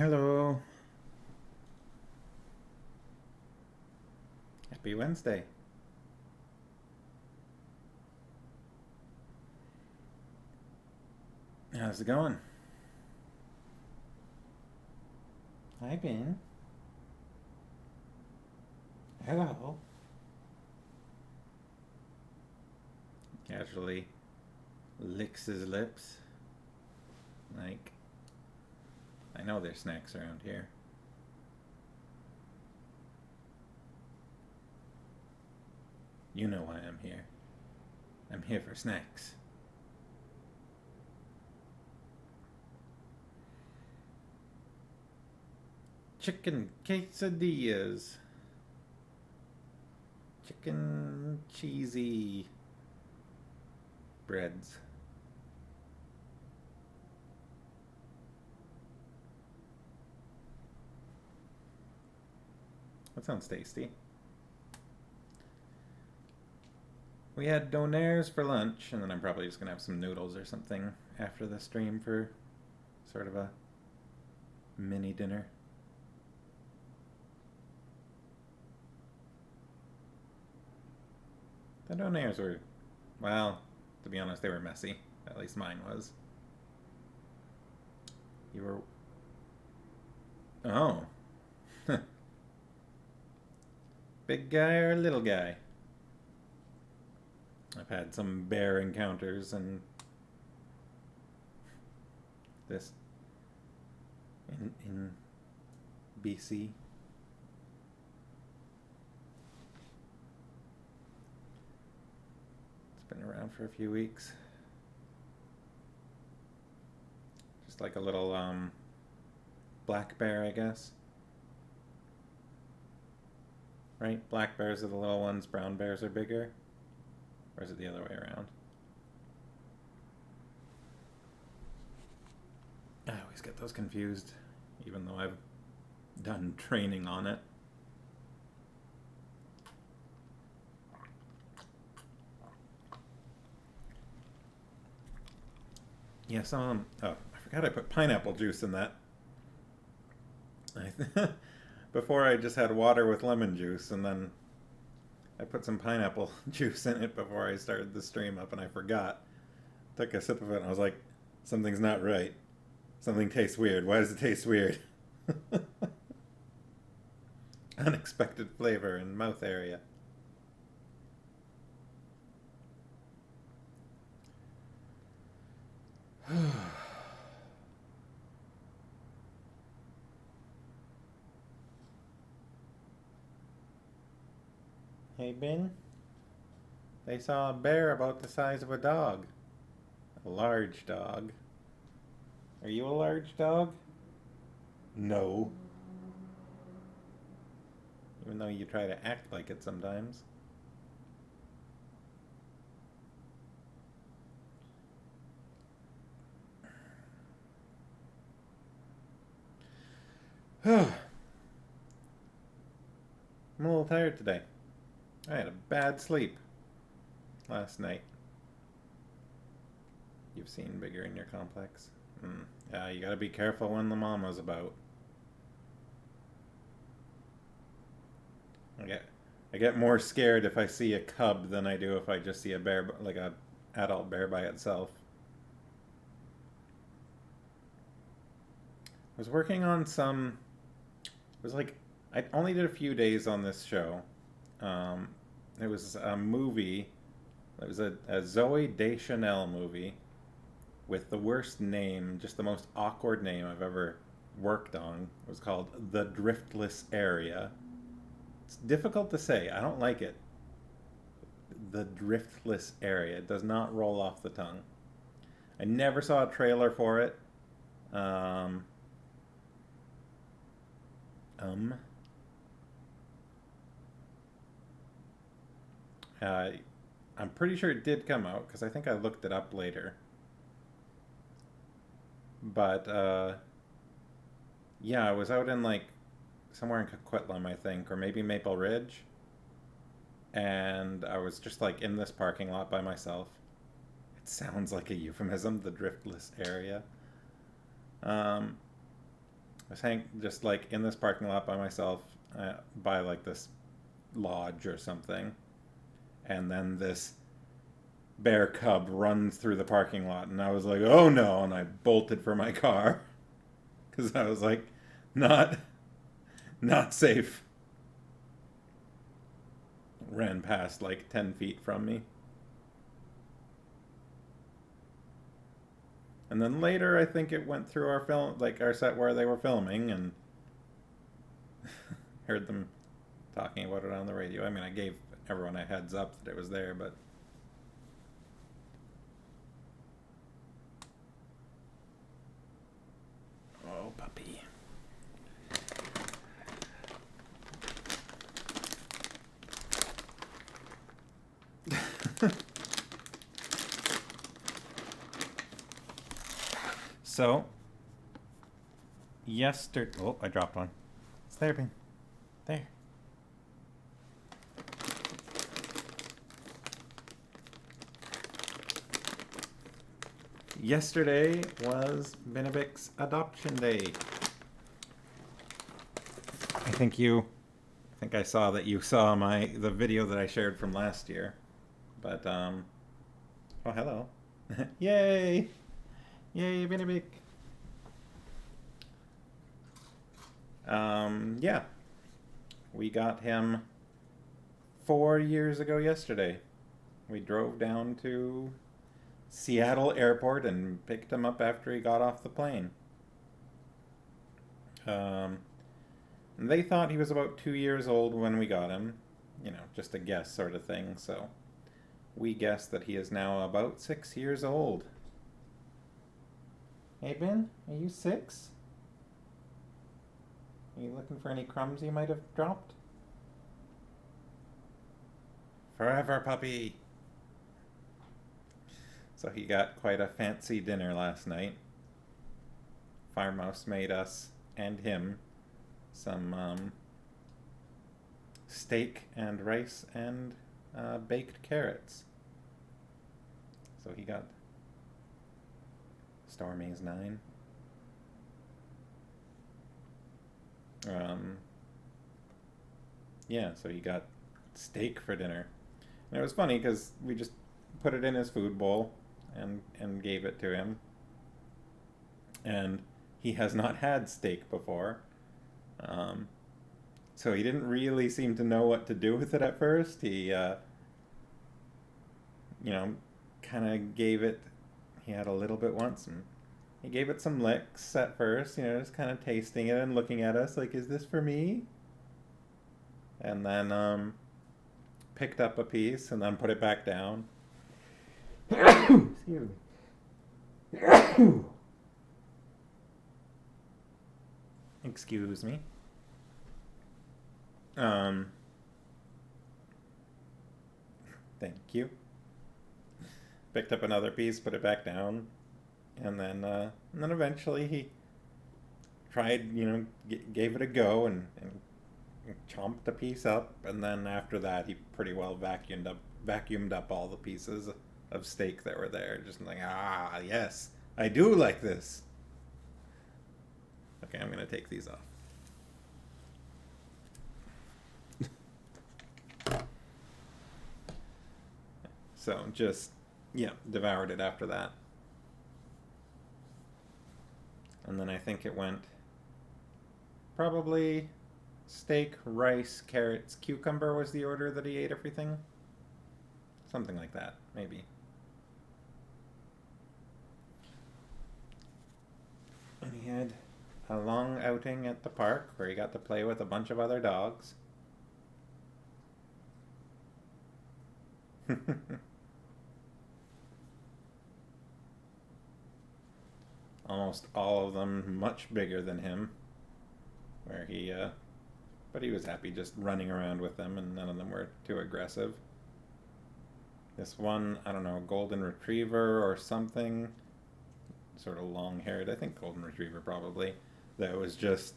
Hello. Happy Wednesday. How's it going? Hi, Ben. Hello. Casually licks his lips. Like, I know there's snacks around here. You know why I'm here. I'm here for snacks. Chicken quesadillas. Chicken cheesy breads. That sounds tasty. We had donaires for lunch, and then I'm probably just gonna have some noodles or something after the stream for sort of a mini dinner. The donaires were, well, to be honest, they were messy. At least mine was. You were. Oh. Big guy or little guy? I've had some bear encounters and this in BC. It's been around for a few weeks. Just like a little black bear, I guess. Right? Black bears are the little ones, brown bears are bigger. Or is it the other way around? I always get those confused, even though I've done training on it. Yeah, some. Oh, I forgot I put pineapple juice in that. Before I just had water with lemon juice, and then I put some pineapple juice in it before I started the stream up, and I forgot. Took a sip of it, and I was like, something's not right. Something tastes weird. Why does it taste weird? Unexpected flavor in mouth area. Hey, Ben. They saw a bear about the size of a dog. A large dog. Are you a large dog? No. Even though you try to act like it sometimes. I'm a little tired today. I had a bad sleep last night. You've seen bigger in your complex. Yeah, you gotta be careful when the mama's about. I get more scared if I see a cub than I do if I just see a bear, like a adult bear by itself. I was working on some. It was like I only did a few days on this show. It was a movie. It was a Zoe Deschanel movie with the worst name, just the most awkward name I've ever worked on. It was called The Driftless Area. It's difficult to say. I don't like it. The Driftless Area. It does not roll off the tongue. I never saw a trailer for it. Um, um. I'm pretty sure it did come out because I think I looked it up later. But yeah, I was out in like somewhere in Coquitlam, I think, or maybe Maple Ridge, and I was just like in this parking lot by myself. It sounds like a euphemism, the driftless area. Um, was just like in this parking lot by myself, by like this lodge or something, and then this bear cub runs through the parking lot, and I was like, oh no, and I bolted for my car because I was like, not safe. Ran past like 10 feet from me. And then later, I think it went through our set where they were filming, and heard them talking about it on the radio. I mean, I gave everyone a heads up that it was there, but oh, puppy. So, yesterday... Oh, I dropped one. It's there, Ben. There. Yesterday was Benebic's adoption day. I think I saw that you saw the video that I shared from last year. But, oh, hello. Yay! Yay, Benebic! Yeah. We got him 4 years ago yesterday. We drove down to Seattle Airport and picked him up after he got off the plane. And they thought he was about 2 years old when we got him. You know, just a guess sort of thing, so we guessed that he is now about 6 years old. Hey, Ben, are you 6? Are you looking for any crumbs you might have dropped? Forever, puppy! So he got quite a fancy dinner last night. Farmhouse made us and him some steak and rice and baked carrots. So he got Stormy's 9. Yeah, so he got steak for dinner. And it was funny because we just put it in his food bowl and gave it to him. And he has not had steak before. So he didn't really seem to know what to do with it at first. He, kind of gave it, he had a little bit once, and he gave it some licks at first, just kind of tasting it and looking at us like, is this for me? And then picked up a piece and then put it back down. Excuse me. Excuse me. Thank you. Picked up another piece, put it back down, and then eventually he tried, gave it a go and chomped a piece up, and then after that he pretty well vacuumed up all the pieces of steak that were there, just like, yes, I do like this. Okay, I'm gonna take these off. So just, devoured it after that. And then I think it went probably steak, rice, carrots, cucumber was the order that he ate everything. Something like that, maybe. And he had a long outing at the park where he got to play with a bunch of other dogs. Almost all of them much bigger than him. But he was happy just running around with them, and none of them were too aggressive. This one, I don't know, golden retriever or something, sort of long-haired, I think golden retriever probably, that was just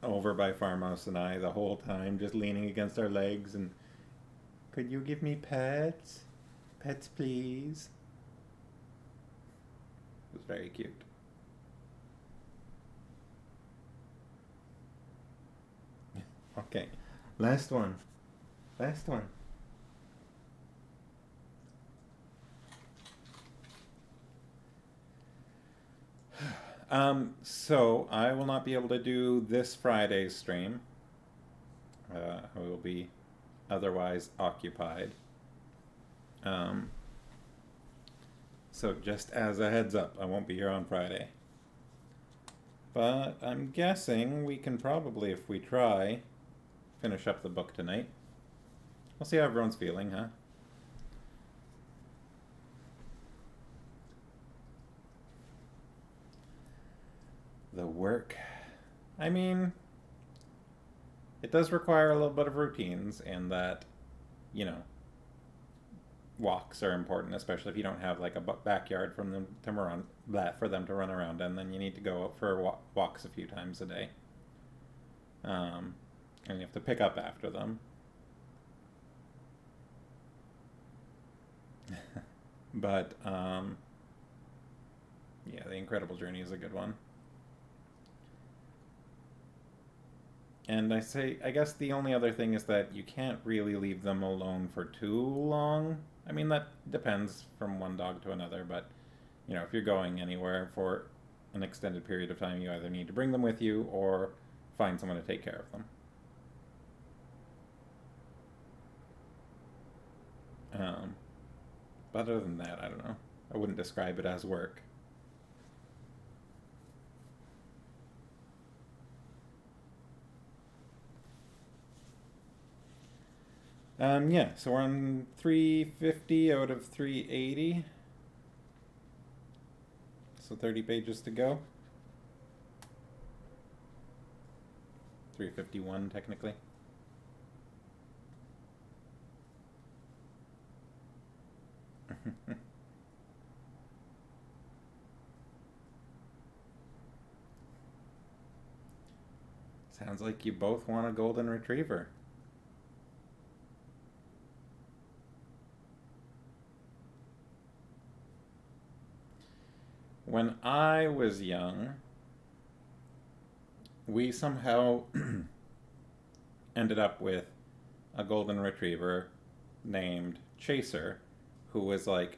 over by Farmhouse and I the whole time, just leaning against our legs and, could you give me pets? Pets, please. It was very cute. Okay. Last one. Last one. So I will not be able to do this Friday's stream. I will be otherwise occupied. Um, so just as a heads up, I won't be here on Friday. But I'm guessing we can probably, if we try, finish up the book tonight. We'll see how everyone's feeling, huh? The work. I mean, it does require a little bit of routines, and that, you know, walks are important, especially if you don't have like a backyard from them to run that for them to run around in. Then you need to go out for walks a few times a day, and you have to pick up after them. But yeah, the Incredible Journey is a good one. And I guess the only other thing is that you can't really leave them alone for too long. I mean, that depends from one dog to another, but you know, if you're going anywhere for an extended period of time, you either need to bring them with you or find someone to take care of them. But other than that, I don't know. I wouldn't describe it as work. Yeah, so we're on 350 out of 380. So 30 pages to go. 351 technically. Sounds like you both want a golden retriever. When I was young, we somehow ended up with a golden retriever named Chaser, who was like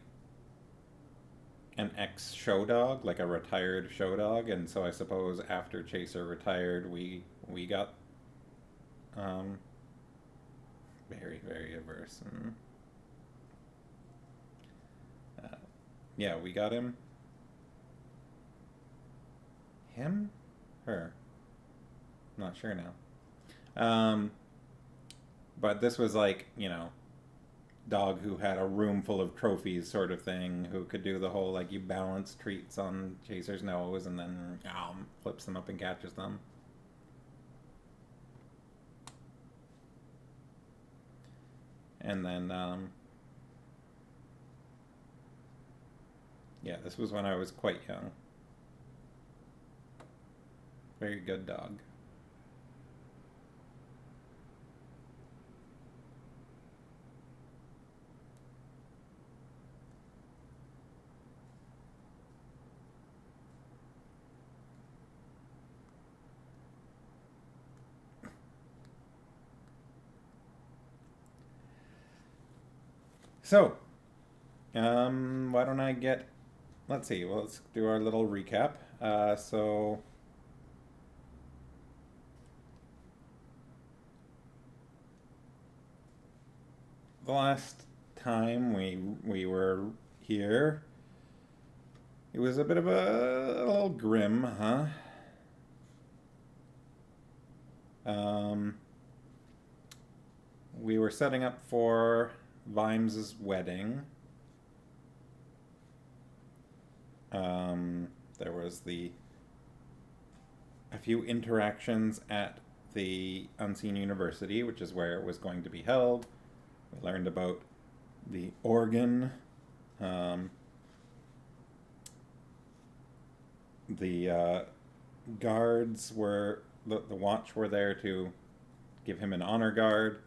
an ex show dog, like a retired show dog, and so I suppose after Chaser retired, we got um, very averse, and yeah, we got him. Him, her, not sure now. But this was like, you know, dog who had a room full of trophies sort of thing, who could do the whole like you balance treats on Chaser's nose and then flips them up and catches them. And then yeah, this was when I was quite young. Very good dog. So, why don't I get? Let's see. Well, let's do our little recap. So, the last time we were here, it was a bit of a little grim, huh? We were setting up for Vimes's wedding. There was a few interactions at the Unseen University, which is where it was going to be held. We learned about the organ. The guards were the watch were there to give him an honor guard.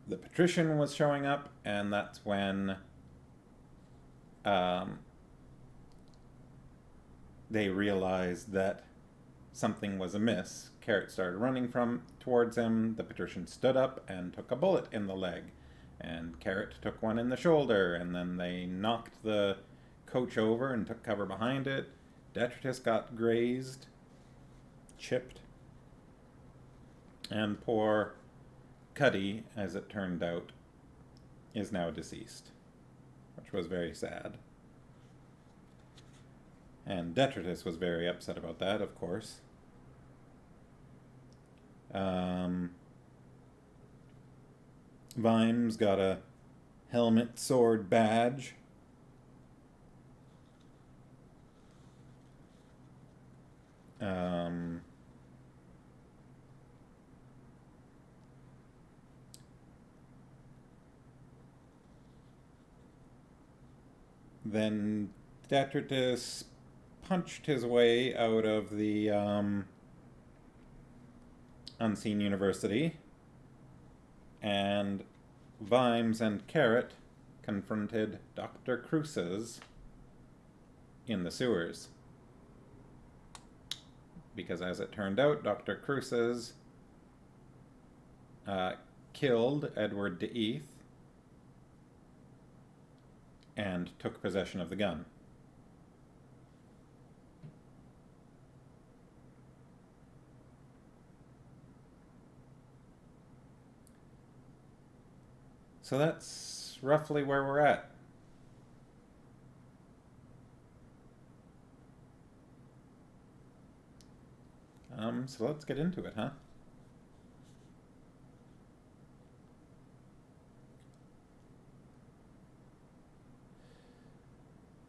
The patrician was showing up, and that's when um, they realized that something was amiss. Carrot started running towards him. The patrician stood up and took a bullet in the leg. And Carrot took one in the shoulder, and then they knocked the coach over and took cover behind it. Detritus got grazed, chipped, and poor Cuddy, as it turned out, is now deceased, which was very sad. And Detritus was very upset about that, of course. Vimes got a helmet sword badge. Then Detritus punched his way out of the Unseen University, and Vimes and Carrot confronted Dr. Cruces in the sewers. Because as it turned out, Dr. Cruces killed Edward de Eath and took possession of the gun. So that's roughly where we're at. So let's get into it, huh?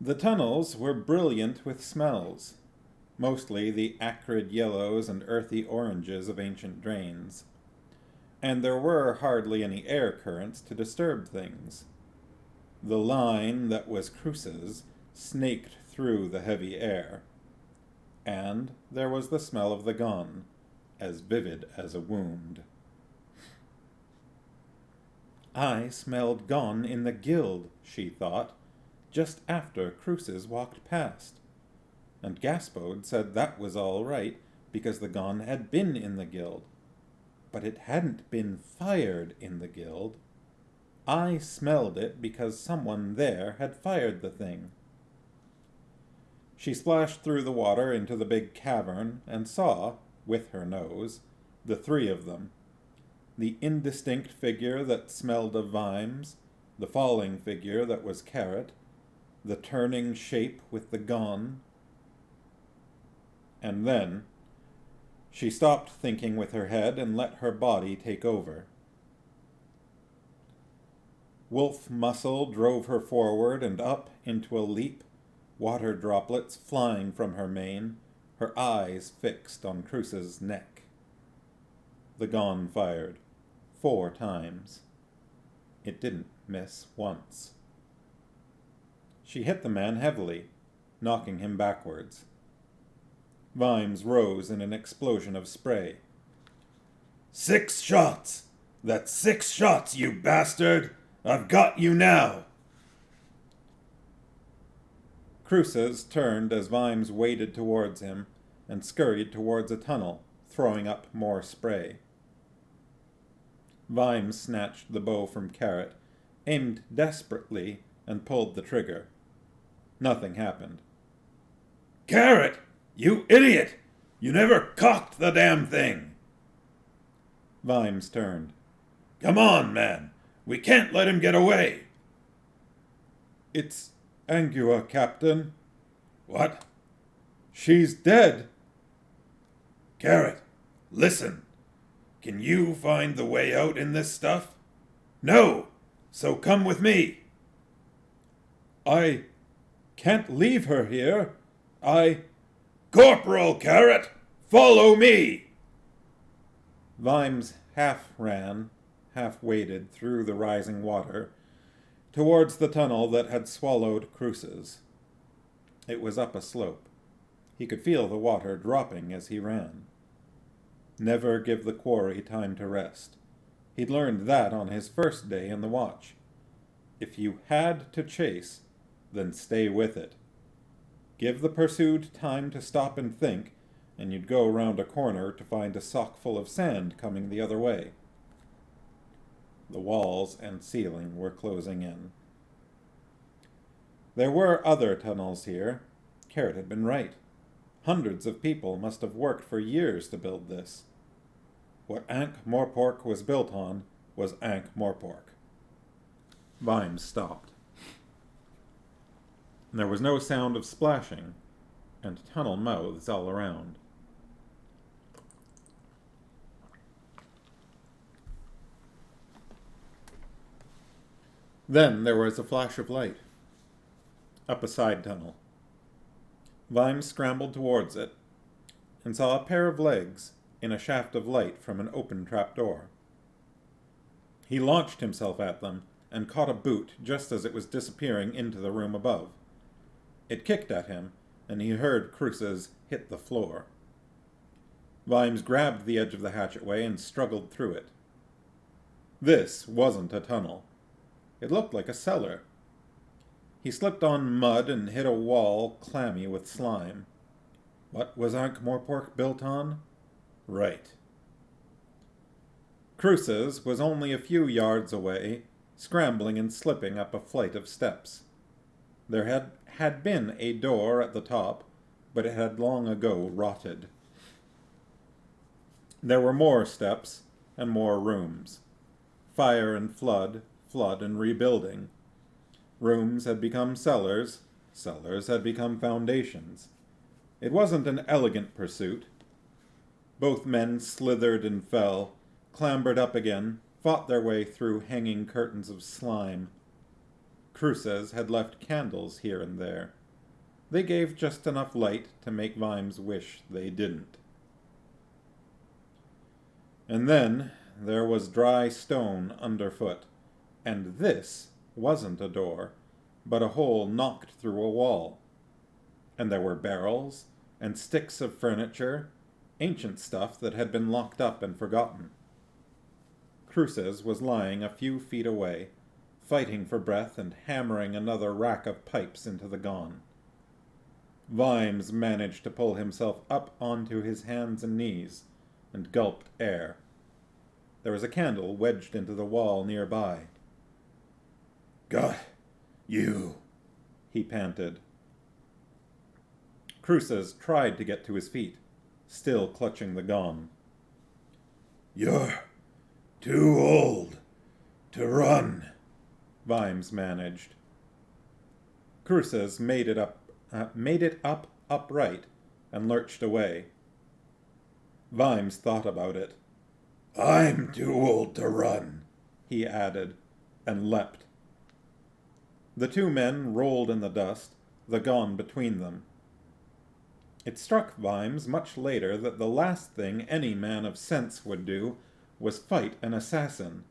The tunnels were brilliant with smells, mostly the acrid yellows and earthy oranges of ancient drains. And there were hardly any air currents to disturb things. The line that was Cruces snaked through the heavy air. And there was the smell of the Gonne, as vivid as a wound. I smelled Gonne in the guild, she thought, just after Cruces walked past. And Gaspode said that was all right, because the Gonne had been in the guild. But it hadn't been fired in the guild. I smelled it because someone there had fired the thing. She splashed through the water into the big cavern and saw, with her nose, the three of them. The indistinct figure that smelled of Vimes, the falling figure that was Carrot, the turning shape with the Gonne. And then she stopped thinking with her head and let her body take over. Wolf muscle drove her forward and up into a leap, water droplets flying from her mane, her eyes fixed on Cruces' neck. The Gonne fired 4 times. It didn't miss once. She hit the man heavily, knocking him backwards. Vimes rose in an explosion of spray. 6 shots! That's 6 shots, you bastard! I've got you now! Cruces turned as Vimes waded towards him and scurried towards a tunnel, throwing up more spray. Vimes snatched the bow from Carrot, aimed desperately, and pulled the trigger. Nothing happened. Carrot! You idiot! You never cocked the damn thing! Vimes turned. Come on, man! We can't let him get away! It's Angua, Captain. What? She's dead! Carrot, listen. Can you find the way out in this stuff? No! So come with me! I can't leave her here. Corporal Carrot, follow me! Vimes half ran, half waded through the rising water, towards the tunnel that had swallowed Cruces. It was up a slope. He could feel the water dropping as he ran. Never give the quarry time to rest. He'd learned that on his first day in the watch. If you had to chase, then stay with it. Give the pursued time to stop and think, and you'd go around a corner to find a sock full of sand coming the other way. The walls and ceiling were closing in. There were other tunnels here. Carrot had been right. Hundreds of people must have worked for years to build this. What Ankh-Morpork was built on was Ankh-Morpork. Vimes stopped. There was no sound of splashing, and tunnel mouths all around. Then there was a flash of light. Up a side tunnel. Vimes scrambled towards it, and saw a pair of legs in a shaft of light from an open trapdoor. He launched himself at them, and caught a boot just as it was disappearing into the room above. It kicked at him, and he heard Cruces hit the floor. Vimes grabbed the edge of the hatchetway and struggled through it. This wasn't a tunnel. It looked like a cellar. He slipped on mud and hit a wall clammy with slime. What was Ankh-Morpork built on? Right. Cruces was only a few yards away, scrambling and slipping up a flight of steps. There had been a door at the top, but it had long ago rotted. There were more steps and more rooms. Fire and flood, flood and rebuilding. Rooms had become cellars, cellars had become foundations. It wasn't an elegant pursuit. Both men slithered and fell, clambered up again, fought their way through hanging curtains of slime. Cruces had left candles here and there. They gave just enough light to make Vimes wish they didn't. And then there was dry stone underfoot, and this wasn't a door, but a hole knocked through a wall. And there were barrels and sticks of furniture, ancient stuff that had been locked up and forgotten. Cruces was lying a few feet away, fighting for breath and hammering another rack of pipes into the Gonne. Vimes managed to pull himself up onto his hands and knees, and gulped air. There was a candle wedged into the wall nearby. "Got you," he panted. Cruces tried to get to his feet, still clutching the Gonne. "You're too old to run," Vimes managed. Cruces made it up upright and lurched away. Vimes thought about it. "I'm too old to run," he added, and leapt. The two men rolled in the dust, the Gonne between them. It struck Vimes much later that the last thing any man of sense would do was fight an assassin.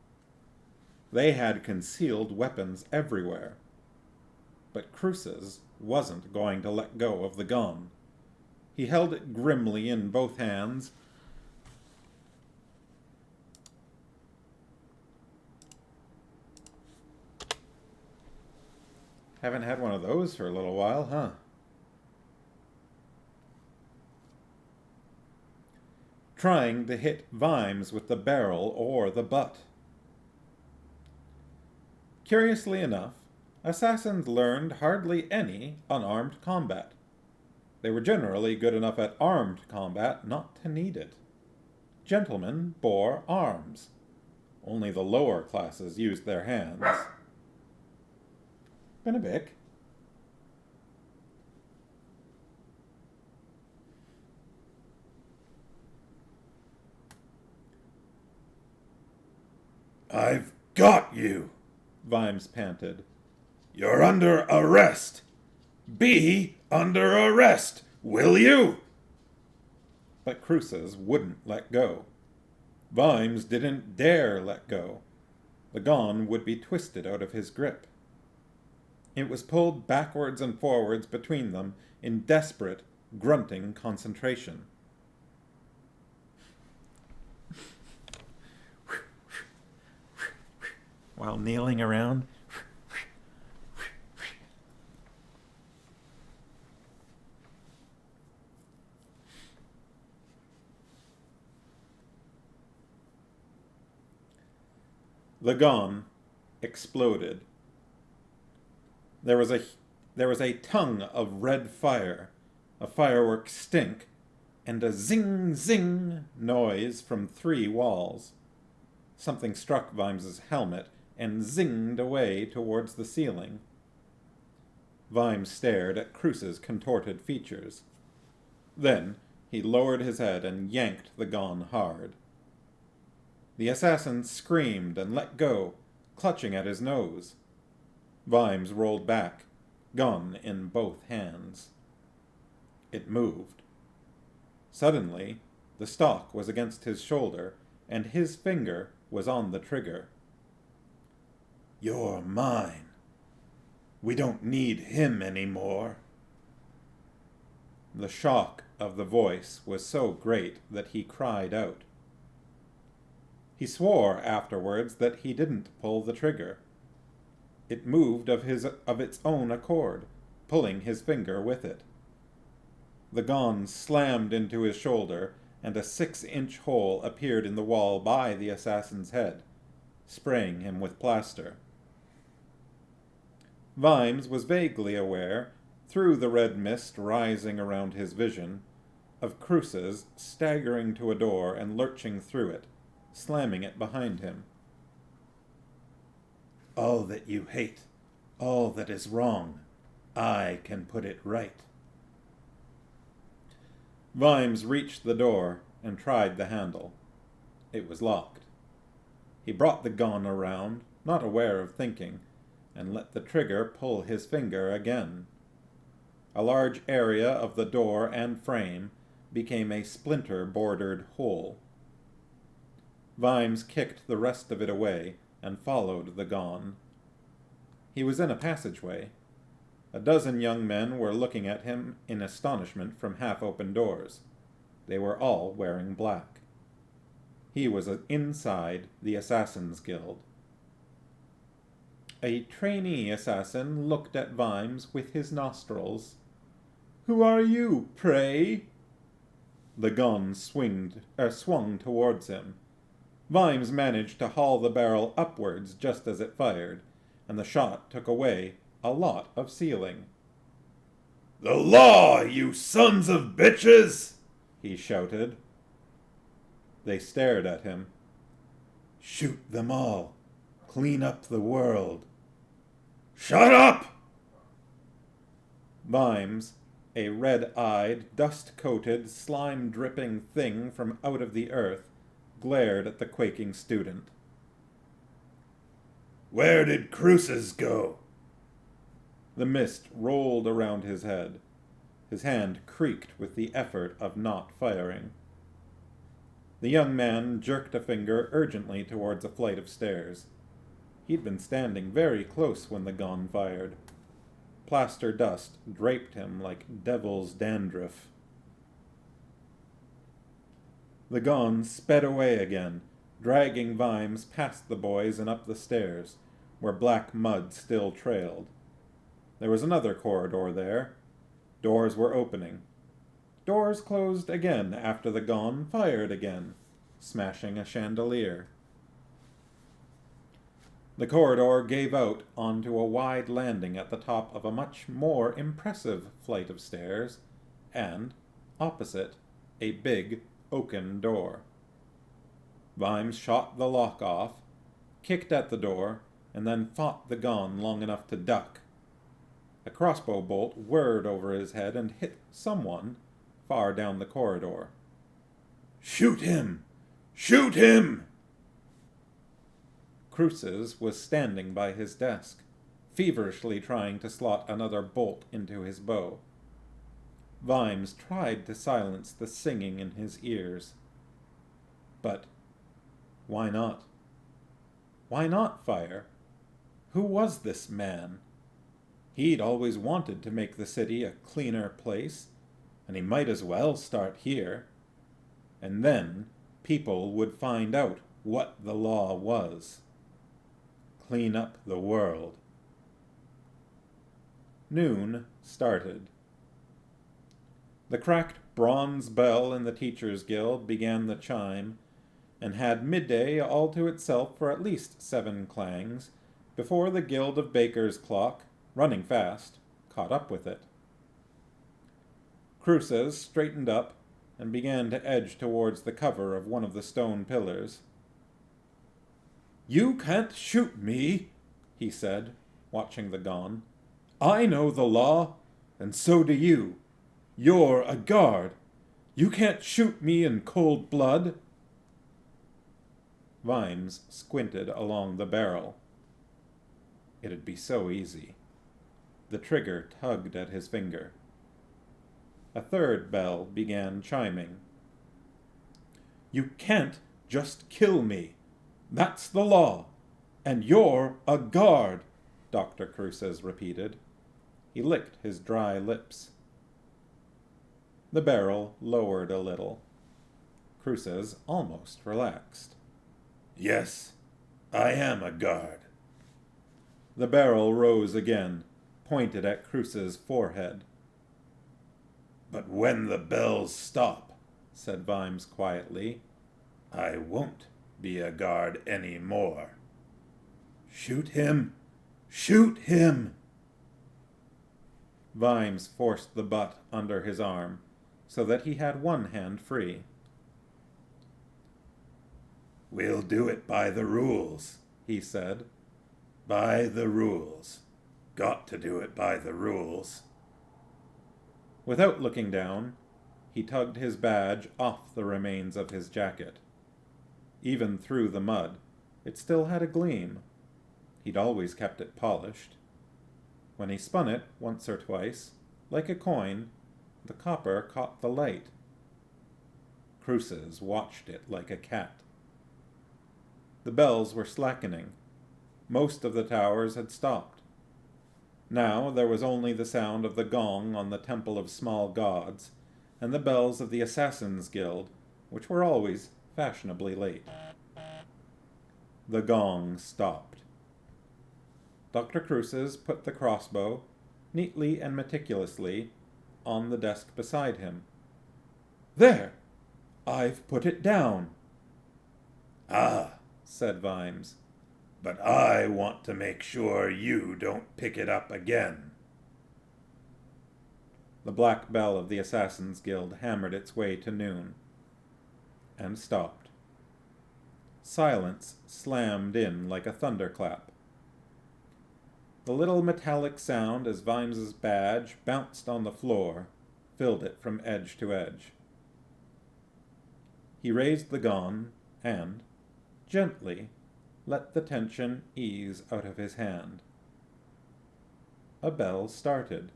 They had concealed weapons everywhere. But Cruces wasn't going to let go of the Gonne. He held it grimly in both hands, haven't had one of those for a little while, huh? Trying to hit Vimes with the barrel or the butt. Curiously enough, assassins learned hardly any unarmed combat. They were generally good enough at armed combat not to need it. Gentlemen bore arms. Only the lower classes used their hands. Been a bic. "I've got you," Vimes panted. "You're under arrest. Be under arrest, will you?" But Cruces wouldn't let go. Vimes didn't dare let go. The Gonne would be twisted out of his grip. It was pulled backwards and forwards between them in desperate, grunting concentration. While kneeling around, The Gonne exploded. There was a tongue of red fire, a firework stink, and a zing-zing noise from 3 walls. Something struck Vimes's helmet and zinged away towards the ceiling. Vimes stared at Cruce's contorted features. Then he lowered his head and yanked the Gonne hard. The assassin screamed and let go, clutching at his nose. Vimes rolled back, gun in both hands. It moved. Suddenly, the stock was against his shoulder, and his finger was on the trigger. "You're mine. We don't need him anymore." The shock of the voice was so great that he cried out. He swore afterwards that he didn't pull the trigger. It moved of its own accord, pulling his finger with it. The gun slammed into his shoulder, and a 6-inch hole appeared in the wall by the assassin's head, spraying him with plaster. Vimes was vaguely aware, through the red mist rising around his vision, of Cruce's staggering to a door and lurching through it, slamming it behind him. "All that you hate, all that is wrong, I can put it right." Vimes reached the door and tried the handle. It was locked. He brought the gun around, not aware of thinking, and let the trigger pull his finger again. A large area of the door and frame became a splinter-bordered hole. Vimes kicked the rest of it away and followed the Gonne. He was in a passageway. A dozen young men were looking at him in astonishment from half-open doors. They were all wearing black. He was inside the Assassin's Guild. A trainee assassin looked at Vimes with his nostrils. "Who are you, pray?" The gun swung towards him. Vimes managed to haul the barrel upwards just as it fired, and the shot took away a lot of ceiling. "The law, you sons of bitches!" he shouted. They stared at him. "Shoot them all. Clean up the world." "Shut up!" Vimes, a red-eyed, dust-coated, slime-dripping thing from out of the earth, glared at the quaking student. "Where did Cruces go?" The mist rolled around his head. His hand creaked with the effort of not firing. The young man jerked a finger urgently towards a flight of stairs. He'd been standing very close when the gun fired. Plaster dust draped him like devil's dandruff. The gun sped away again, dragging Vimes past the boys and up the stairs, where black mud still trailed. There was another corridor there. Doors were opening. Doors closed again after the gun fired again, smashing a chandelier. The corridor gave out onto a wide landing at the top of a much more impressive flight of stairs, and, opposite, a big oaken door. Vimes shot the lock off, kicked at the door, and then fought the gun long enough to duck. A crossbow bolt whirred over his head and hit someone far down the corridor. "Shoot him! Shoot him!" Cruces was standing by his desk, feverishly trying to slot another bolt into his bow. Vimes tried to silence the singing in his ears. But why not? Why not fire? Who was this man? He'd always wanted to make the city a cleaner place, and he might as well start here. And then people would find out what the law was. Clean up the world. Noon started. The cracked bronze bell in the Teachers' Guild began the chime, and had midday all to itself for at least 7 clangs before the Guild of Bakers clock, running fast, caught up with it. Cruces straightened up and began to edge towards the cover of one of the stone pillars. "You can't shoot me," he said, watching the Gonne. "I know the law, and so do you. You're a guard. You can't shoot me in cold blood." Vimes squinted along the barrel. It'd be so easy. The trigger tugged at his finger. A third bell began chiming. "You can't just kill me. That's the law. And you're a guard," Dr. Cruces repeated. He licked his dry lips. The barrel lowered a little. Cruces almost relaxed. "Yes, I am a guard." The barrel rose again, pointed at Cruces' forehead. "But when the bells stop," said Vimes quietly, "I won't be a guard any more." "Shoot him! Shoot him!" Vimes forced the butt under his arm, so that he had one hand free. "We'll do it by the rules," he said. "By the rules. Got to do it by the rules." Without looking down, he tugged his badge off the remains of his jacket. Even through the mud, it still had a gleam. He'd always kept it polished. When he spun it once or twice, like a coin, the copper caught the light. Cruces watched it like a cat. The bells were slackening. Most of the towers had stopped. Now there was only the sound of the gong on the Temple of Small Gods, and the bells of the Assassins' Guild, which were always fashionably late. The gong stopped. Dr. Cruces put the crossbow, neatly and meticulously, on the desk beside him. "There! I've put it down." "Ah," said Vimes, "but I want to make sure you don't pick it up again." The black bell of the Assassins' Guild hammered its way to noon, and stopped. Silence slammed in like a thunderclap. The little metallic sound as Vimes's badge bounced on the floor filled it from edge to edge. He raised the gun and, gently, let the tension ease out of his hand. A bell started.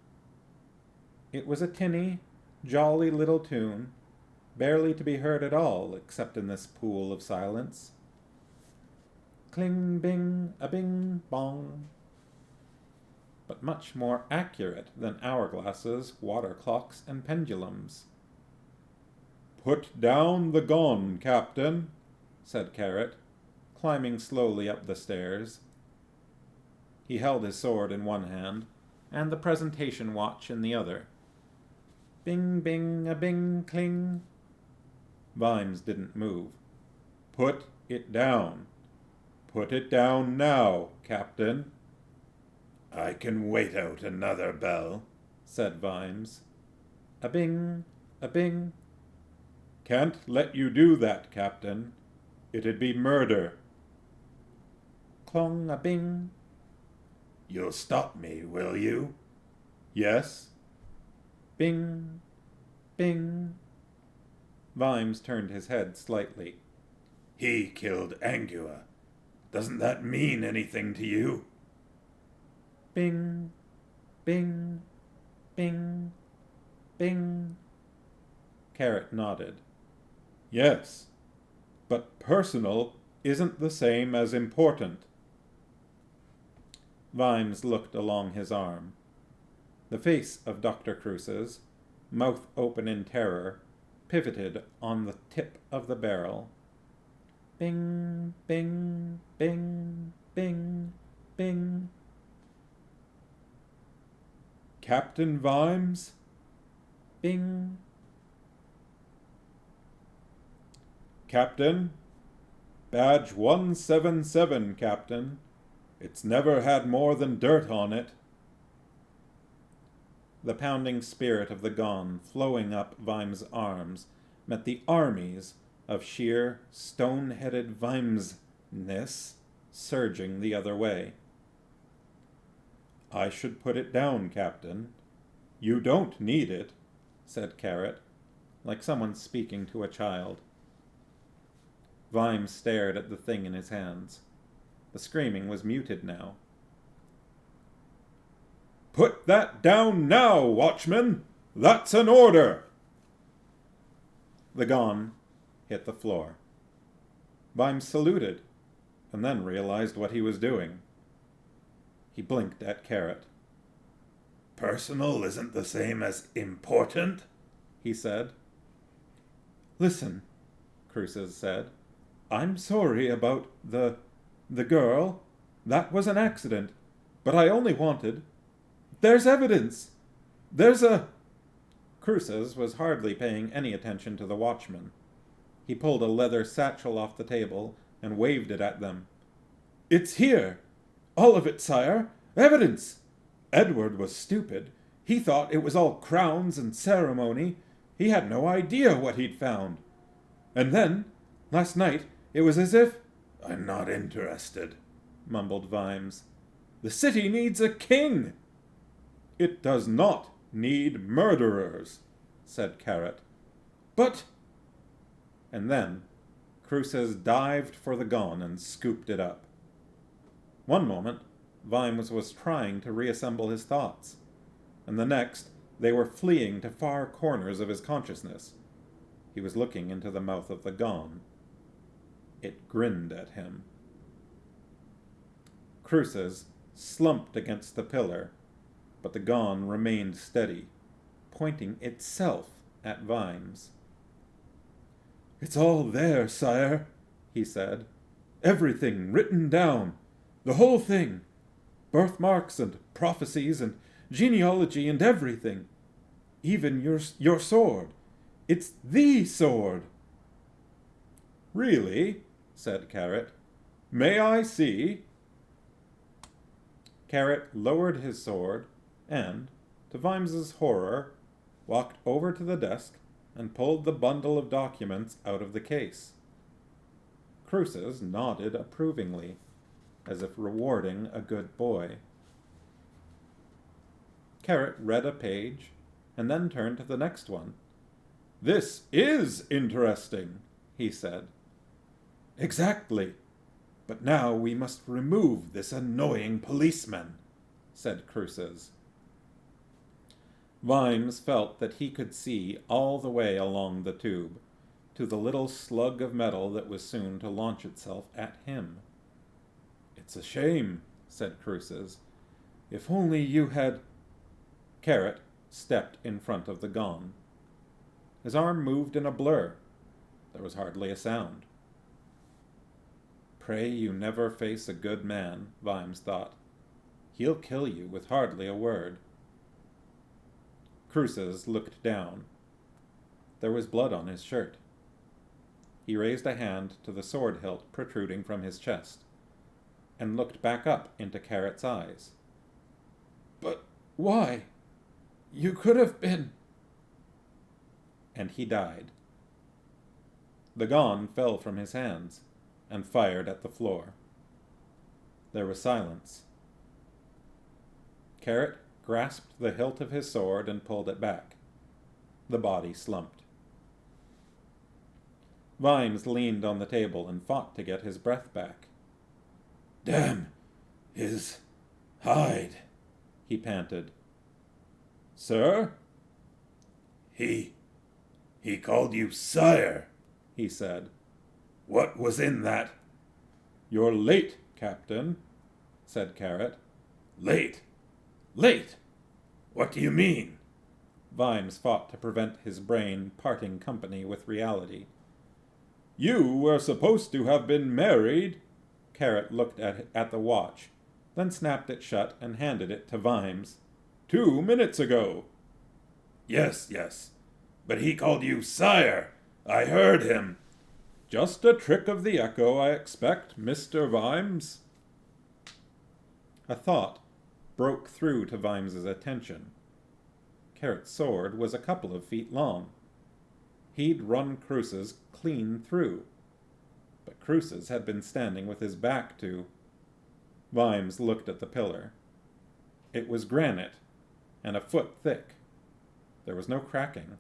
It was a tinny, jolly little tune, barely to be heard at all except in this pool of silence. Cling bing a bing bong. But much more accurate than hourglasses, water clocks, and pendulums. "Put down the gun, Captain," said Carrot, climbing slowly up the stairs. He held his sword in one hand, and the presentation watch in the other. Bing bing a bing cling. Vimes didn't move. "Put it down. Put it down now, Captain." "I can wait out another bell," said Vimes. A bing, a bing. "Can't let you do that, Captain. It'd be murder." Clong a bing. "You'll stop me, will you?" "Yes." Bing, bing. Vimes turned his head slightly. "He killed Angua. Doesn't that mean anything to you?" Bing, bing, bing, bing. Carrot nodded. "Yes, but personal isn't the same as important." Vimes looked along his arm. The face of Dr. Cruces, mouth open in terror, pivoted on the tip of the barrel. Bing, bing, bing, bing, bing. "Captain Vimes?" Bing. "Captain, Badge 177, Captain. It's never had more than dirt on it. The pounding spirit of the Gonne flowing up Vime's arms met the armies of sheer, stone-headed Vimesness surging the other way. I should put it down, Captain. You don't need it, said Carrot, like someone speaking to a child. Vime stared at the thing in his hands. The screaming was muted now. Put that down now, watchman! That's an order! The Gonne hit the floor. Vime saluted, and then realized what he was doing. He blinked at Carrot. Personal isn't the same as important, he said. Listen, Cruces said. I'm sorry about the girl. That was an accident. But I only wanted... There's evidence! There's a... Cruces was hardly paying any attention to the watchman. He pulled a leather satchel off the table and waved it at them. It's here! All of it, sire! Evidence! Edward was stupid. He thought it was all crowns and ceremony. He had no idea what he'd found. And then, last night, it was as if... I'm not interested, mumbled Vimes. The city needs a king! It does not need murderers, said Carrot. But... And then, Cruces dived for the Gonne and scooped it up. One moment, Vimes was trying to reassemble his thoughts, and the next, they were fleeing to far corners of his consciousness. He was looking into the mouth of the Gonne. It grinned at him. Cruces slumped against the pillar, but the Gonne remained steady, pointing itself at Vimes. It's all there, sire, he said. Everything written down. The whole thing. Birthmarks and prophecies and genealogy and everything. Even your sword. It's the sword. Really? Said Carrot. May I see? Carrot lowered his sword and, to Vimes's horror, walked over to the desk and pulled the bundle of documents out of the case. Cruces nodded approvingly, as if rewarding a good boy. Carrot read a page, and then turned to the next one. This is interesting, he said. Exactly. But now we must remove this annoying policeman, said Cruces. Vimes felt that he could see all the way along the tube, to the little slug of metal that was soon to launch itself at him. It's a shame, said Cruces. If only you had... Carrot stepped in front of the Gonne. His arm moved in a blur. There was hardly a sound. Pray you never face a good man, Vimes thought. He'll kill you with hardly a word. Cruces looked down. There was blood on his shirt. He raised a hand to the sword hilt protruding from his chest, and looked back up into Carrot's eyes. But why? You could have been... And he died. The Gonne fell from his hands, and fired at the floor. There was silence. Carrot grasped the hilt of his sword and pulled it back. The body slumped. Vimes leaned on the table and fought to get his breath back. Damn his hide, he panted. Sir? He called you sire, he said. What was in that? You're late, Captain, said Carrot. Late? Late? What do you mean? Vimes fought to prevent his brain parting company with reality. You were supposed to have been married. Carrot looked at the watch, then snapped it shut and handed it to Vimes. 2 minutes ago. Yes, but he called you sire. I heard him. Just a trick of the echo, I expect, Mr. Vimes. A thought broke through to Vimes's attention. Carrot's sword was a couple of feet long. He'd run Cruce's clean through. But Cruce's had been standing with his back to... Vimes looked at the pillar. It was granite, and a foot thick. There was no cracking.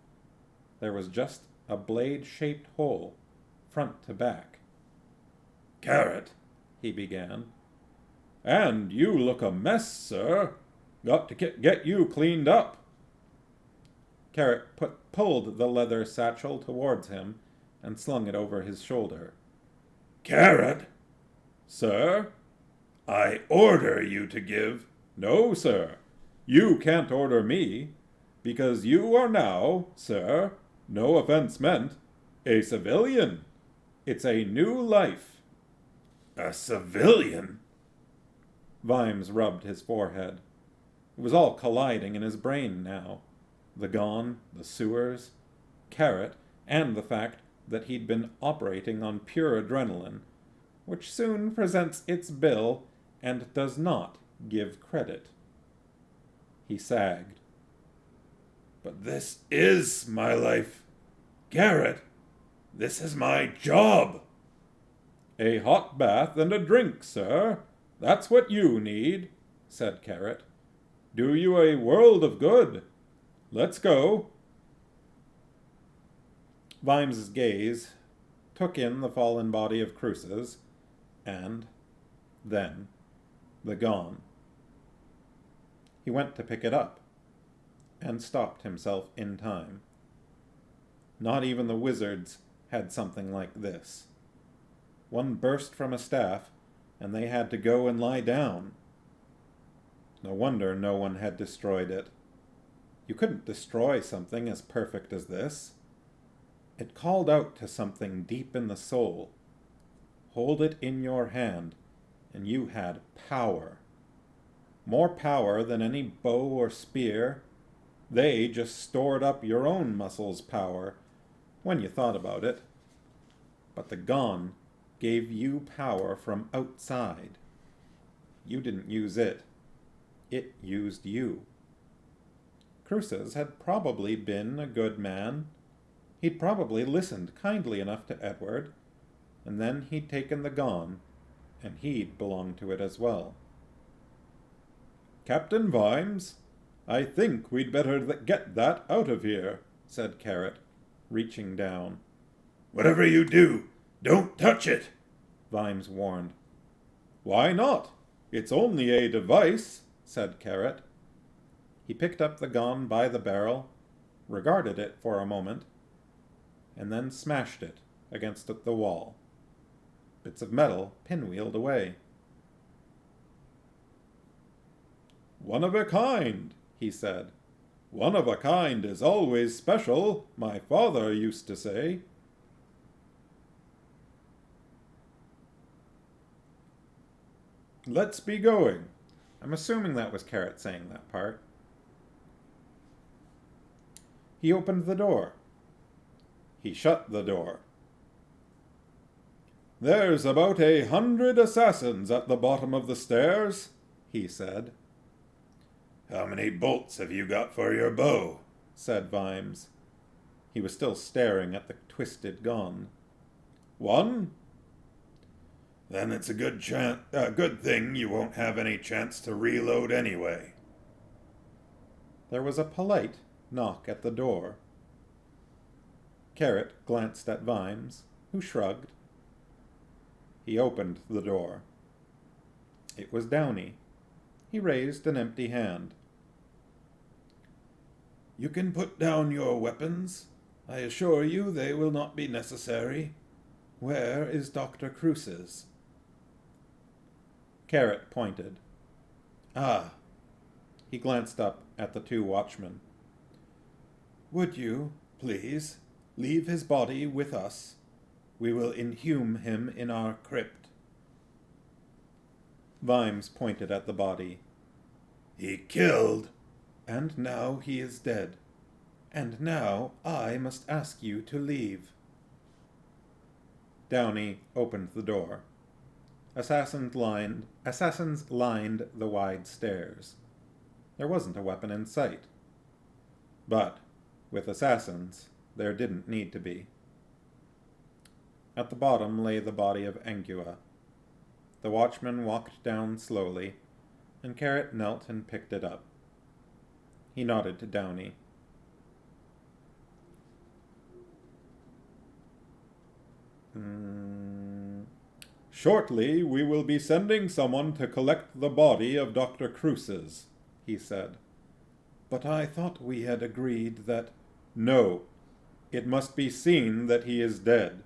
There was just a blade-shaped hole, front to back. Carrot, he began. And you look a mess, sir. Got to get you cleaned up. Carrot pulled the leather satchel towards him and slung it over his shoulder. Carrot, Sir? I order you to give... No, sir. You can't order me, because you are now, sir, no offense meant, a civilian. It's a new life. A civilian? Vimes rubbed his forehead. It was all colliding in his brain now. The Gonne, the sewers, Carrot, and the fact that he'd been operating on pure adrenaline, which soon presents its bill and does not give credit. He sagged. But this is my life. Carrot, this is my job. A hot bath and a drink, sir. That's what you need, said Carrot. Do you a world of good. Let's go. Vimes's gaze took in the fallen body of Cruce's, and then the Gonne. He went to pick it up, and stopped himself in time. Not even the wizards had something like this. One burst from a staff, and they had to go and lie down. No wonder no one had destroyed it. You couldn't destroy something as perfect as this. It called out to something deep in the soul. Hold it in your hand, and you had power. More power than any bow or spear. They just stored up your own muscles' power, when you thought about it. But the Gonne gave you power from outside. You didn't use it. It used you. Cruces had probably been a good man. He'd probably listened kindly enough to Edward, and then he'd taken the Gonne, and he'd belonged to it as well. Captain Vimes, I think we'd better get that out of here, said Carrot, reaching down. Whatever you do, don't touch it, Vimes warned. Why not? It's only a device, said Carrot. He picked up the Gonne by the barrel, regarded it for a moment, and then smashed it against the wall. Bits of metal pinwheeled away. One of a kind, he said. One of a kind is always special, my father used to say. Let's be going. I'm assuming that was Carrot saying that part. He opened the door. He shut the door. There's about 100 assassins at the bottom of the stairs, he said. How many bolts have you got for your bow? Said Vimes. He was still staring at the twisted Gonne. One? Then it's a good thing you won't have any chance to reload anyway. There was a polite knock at the door. Carrot glanced at Vimes, who shrugged. He opened the door. It was Downey. He raised an empty hand. You can put down your weapons. I assure you they will not be necessary. Where is Dr. Cruces? Carrot pointed. Ah. He glanced up at the two watchmen. Would you, please, leave his body with us? We will inhume him in our crypt. Vimes pointed at the body. He killed. And now he is dead. And now I must ask you to leave. Downey opened the door. Assassins lined the wide stairs. There wasn't a weapon in sight. But, with assassins, there didn't need to be. At the bottom lay the body of Angua. The watchman walked down slowly, and Carrot knelt and picked it up. He nodded to Downey. "Shortly we will be sending someone to collect the body of Dr. Cruces," he said. "But I thought we had agreed that—" "No. It must be seen that he is dead.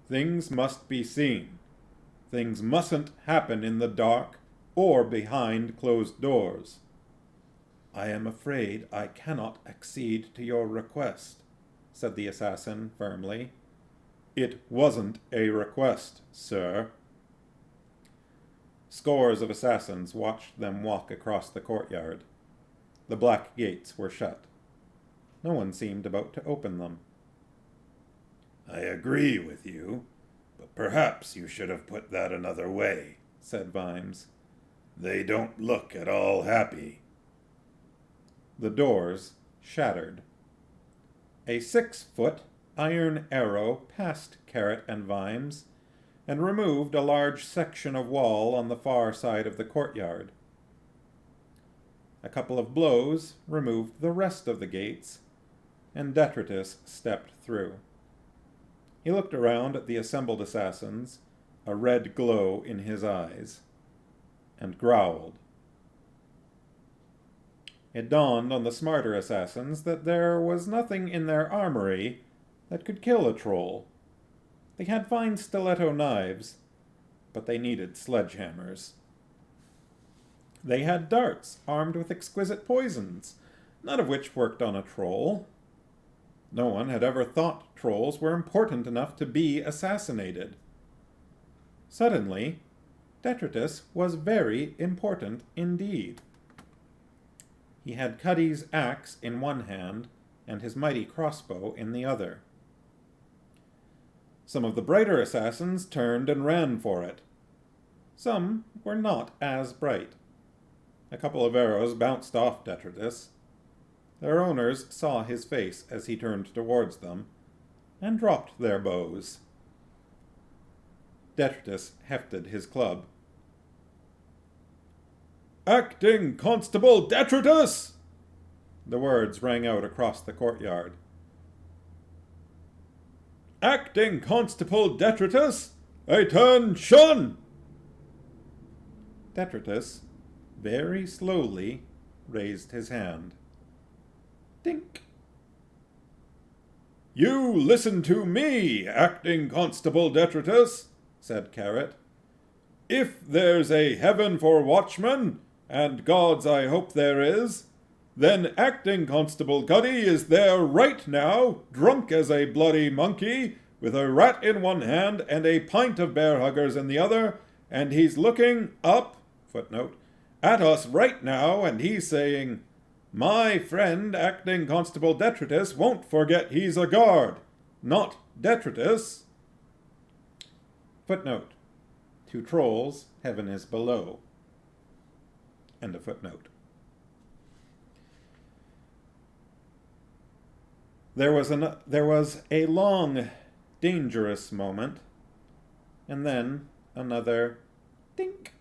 Things must be seen. Things mustn't happen in the dark or behind closed doors." "I am afraid I cannot accede to your request," said the assassin firmly. "It wasn't a request, sir." Scores of assassins watched them walk across the courtyard. The black gates were shut. No one seemed about to open them. "I agree with you, but perhaps you should have put that another way," said Vimes. "They don't look at all happy." The doors shattered. A 6-foot iron arrow passed Carrot and Vimes, and removed a large section of wall on the far side of the courtyard. A couple of blows removed the rest of the gates, and Detritus stepped through. He looked around at the assembled assassins, a red glow in his eyes, and growled. It dawned on the smarter assassins that there was nothing in their armory that could kill a troll. They had fine stiletto knives, but they needed sledgehammers. They had darts armed with exquisite poisons, none of which worked on a troll. No one had ever thought trolls were important enough to be assassinated. Suddenly, Detritus was very important indeed. He had Cuddy's axe in one hand and his mighty crossbow in the other. Some of the brighter assassins turned and ran for it. Some were not as bright. A couple of arrows bounced off Detritus. Their owners saw his face as he turned towards them, and dropped their bows. Detritus hefted his club. "Acting Constable Detritus!" The words rang out across the courtyard. "Acting Constable Detritus! Attention!" Detritus, very slowly, raised his hand. Dink! "You listen to me, Acting Constable Detritus," said Carrot. "If there's a heaven for watchmen, and gods I hope there is, then Acting Constable Cuddy is there right now, drunk as a bloody monkey, with a rat in one hand and a pint of bear huggers in the other, and he's looking up, at us right now, and he's saying, 'My friend Acting Constable Detritus won't forget he's a guard, not Detritus.'" To trolls, heaven is below. End of footnote. There was a long, dangerous moment, and then another dink.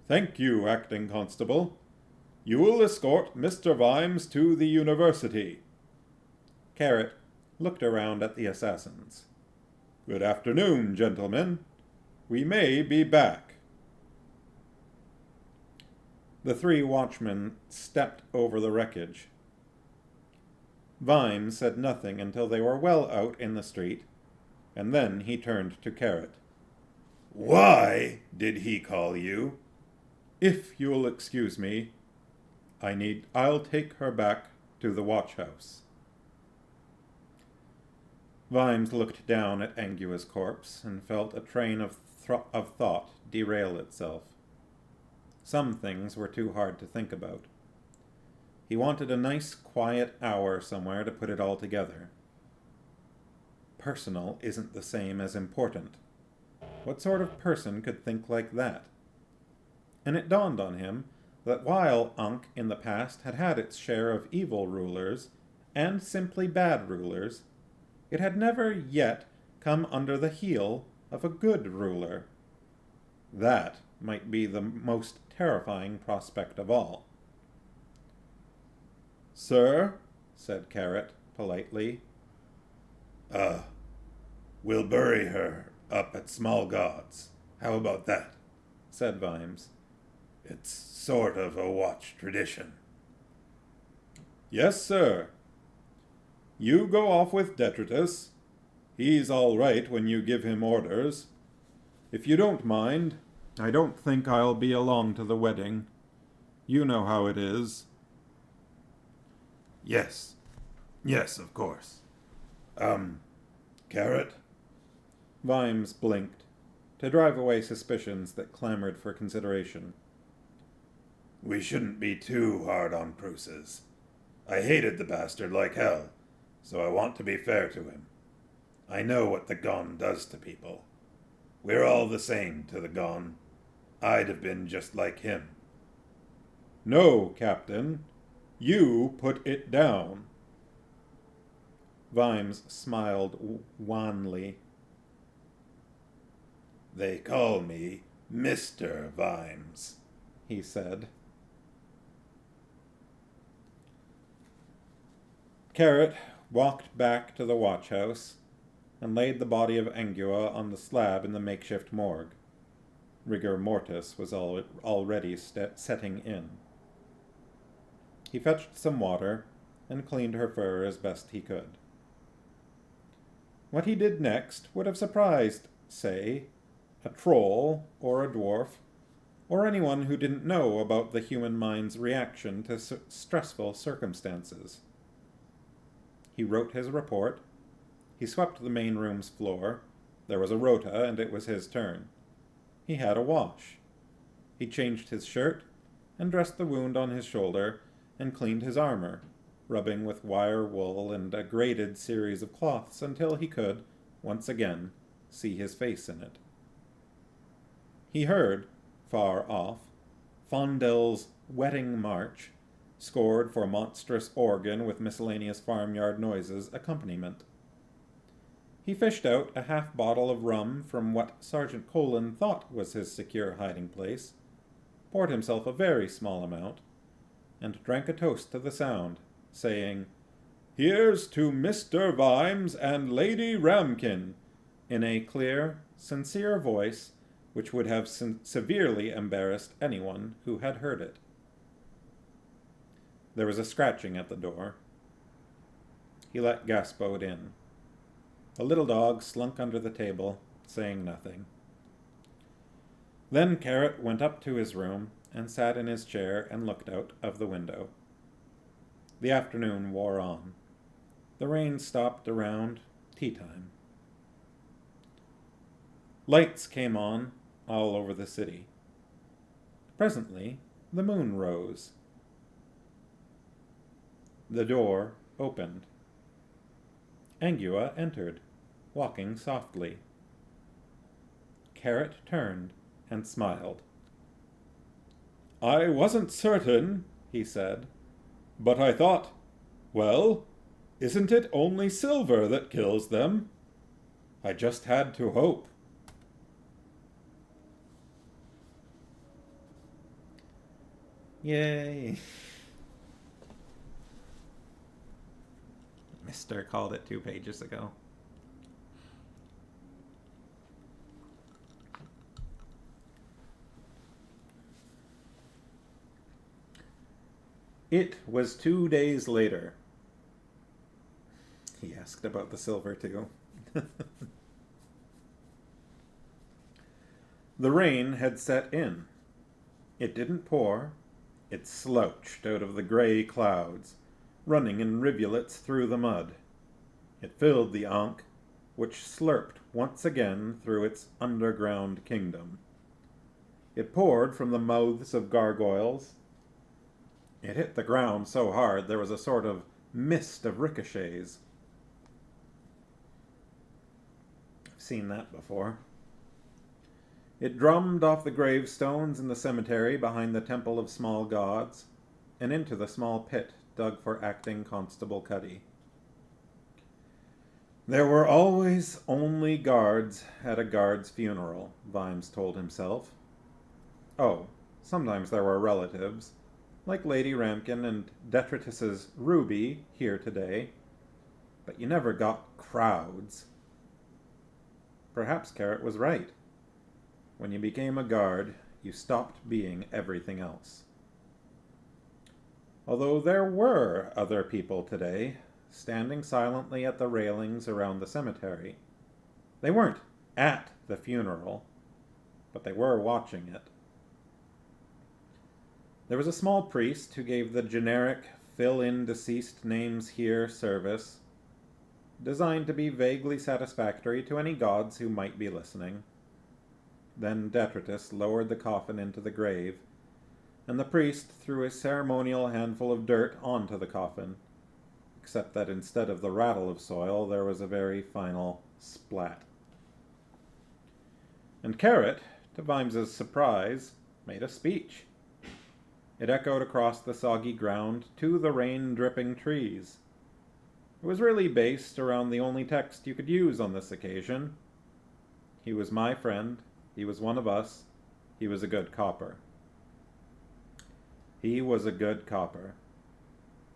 "Thank you, Acting Constable. You will escort Mr. Vimes to the university." Carrot looked around at the assassins. "Good afternoon, gentlemen. We may be back." The three watchmen stepped over the wreckage. Vimes said nothing until they were well out in the street, and then he turned to Carrot. "Why did he call you?" "If you'll excuse me, I'll take her back to the watch-house." Vimes looked down at Angua's corpse and felt a train of thought derail itself. Some things were too hard to think about. He wanted a nice, quiet hour somewhere to put it all together. personal isn't the same as important. What sort of person could think like that? And it dawned on him that while Ankh in the past had had its share of evil rulers, and simply bad rulers, it had never yet come under the heel of a good ruler. That might be the most terrifying prospect of all. "Sir," said Carrot politely. We'll bury her up at Small God's. How about that?" said Vimes. "It's sort of a watch tradition." "Yes, sir. You go off with Detritus. He's all right when you give him orders. If you don't mind, I don't think I'll be along to the wedding. You know how it is." Yes, of course. Carrot? Vimes blinked, to drive away suspicions that clamored for consideration. We shouldn't be too hard on Pruses. I hated the bastard like hell, so I want to be fair to him. I know what the Gonne does to people. We're all the same to the Gonne. I'd have been just like him. "No, Captain. You put it down." Vimes smiled wanly. "They call me Mr. Vimes," he said. Carrot walked back to the watch-house and laid the body of Angua on the slab in the makeshift morgue. Rigor mortis was already setting in. He fetched some water and cleaned her fur as best he could. What he did next would have surprised, say, a troll or a dwarf, or anyone who didn't know about the human mind's reaction to stressful circumstances. He wrote his report. He swept the main room's floor. There was a rota, and it was his turn. He had a wash. He changed his shirt and dressed the wound on his shoulder and cleaned his armor, rubbing with wire wool and a graded series of cloths until he could, once again, see his face in it. He heard, far off, Fondel's Wedding March, scored for monstrous organ with miscellaneous farmyard noises accompaniment. He fished out a half-bottle of rum from what Sergeant Colin thought was his secure hiding place, poured himself a very small amount, and drank a toast to the sound, saying, "Here's to Mr. Vimes and Lady Ramkin," in a clear, sincere voice which would have severely embarrassed anyone who had heard it. There was a scratching at the door. He let Gaspode in. The little dog slunk under the table, saying nothing. Then Carrot went up to his room and sat in his chair and looked out of the window. The afternoon wore on. The rain stopped around tea-time. Lights came on all over the city. Presently, the moon rose. The door opened. Angua entered, walking softly. Carrot turned and smiled. "I wasn't certain," he said, "but I thought, well, isn't it only silver that kills them? I just had to hope." Yay. Mister called it 2 pages ago. It was 2 days later. He asked about the silver, too. The rain had set in. It didn't pour. It slouched out of the gray clouds, running in rivulets through the mud. It filled the Ankh, which slurped once again through its underground kingdom. It poured from the mouths of gargoyles. It hit the ground so hard there was a sort of mist of ricochets. seen that before. It drummed off the gravestones in the cemetery behind the Temple of Small Gods, and into the small pit dug for acting Constable Cuddy. There were always only guards at a guard's funeral, Vimes told himself. Oh, sometimes there were relatives, like Lady Ramkin and Detritus's Ruby here today, but you never got crowds. Perhaps Carrot was right. When you became a guard, you stopped being everything else. Although there were other people today, standing silently at the railings around the cemetery. They weren't at the funeral, but they were watching it. There was a small priest who gave the generic fill-in deceased names here service, designed to be vaguely satisfactory to any gods who might be listening. Then Detritus lowered the coffin into the grave, and the priest threw a ceremonial handful of dirt onto the coffin, except that instead of the rattle of soil, there was a very final splat. And Carrot, to Vimes's surprise, made a speech. It echoed across the soggy ground to the rain-dripping trees. It was really based around the only text you could use on this occasion. He was my friend. He was one of us. He was a good copper. He was a good copper.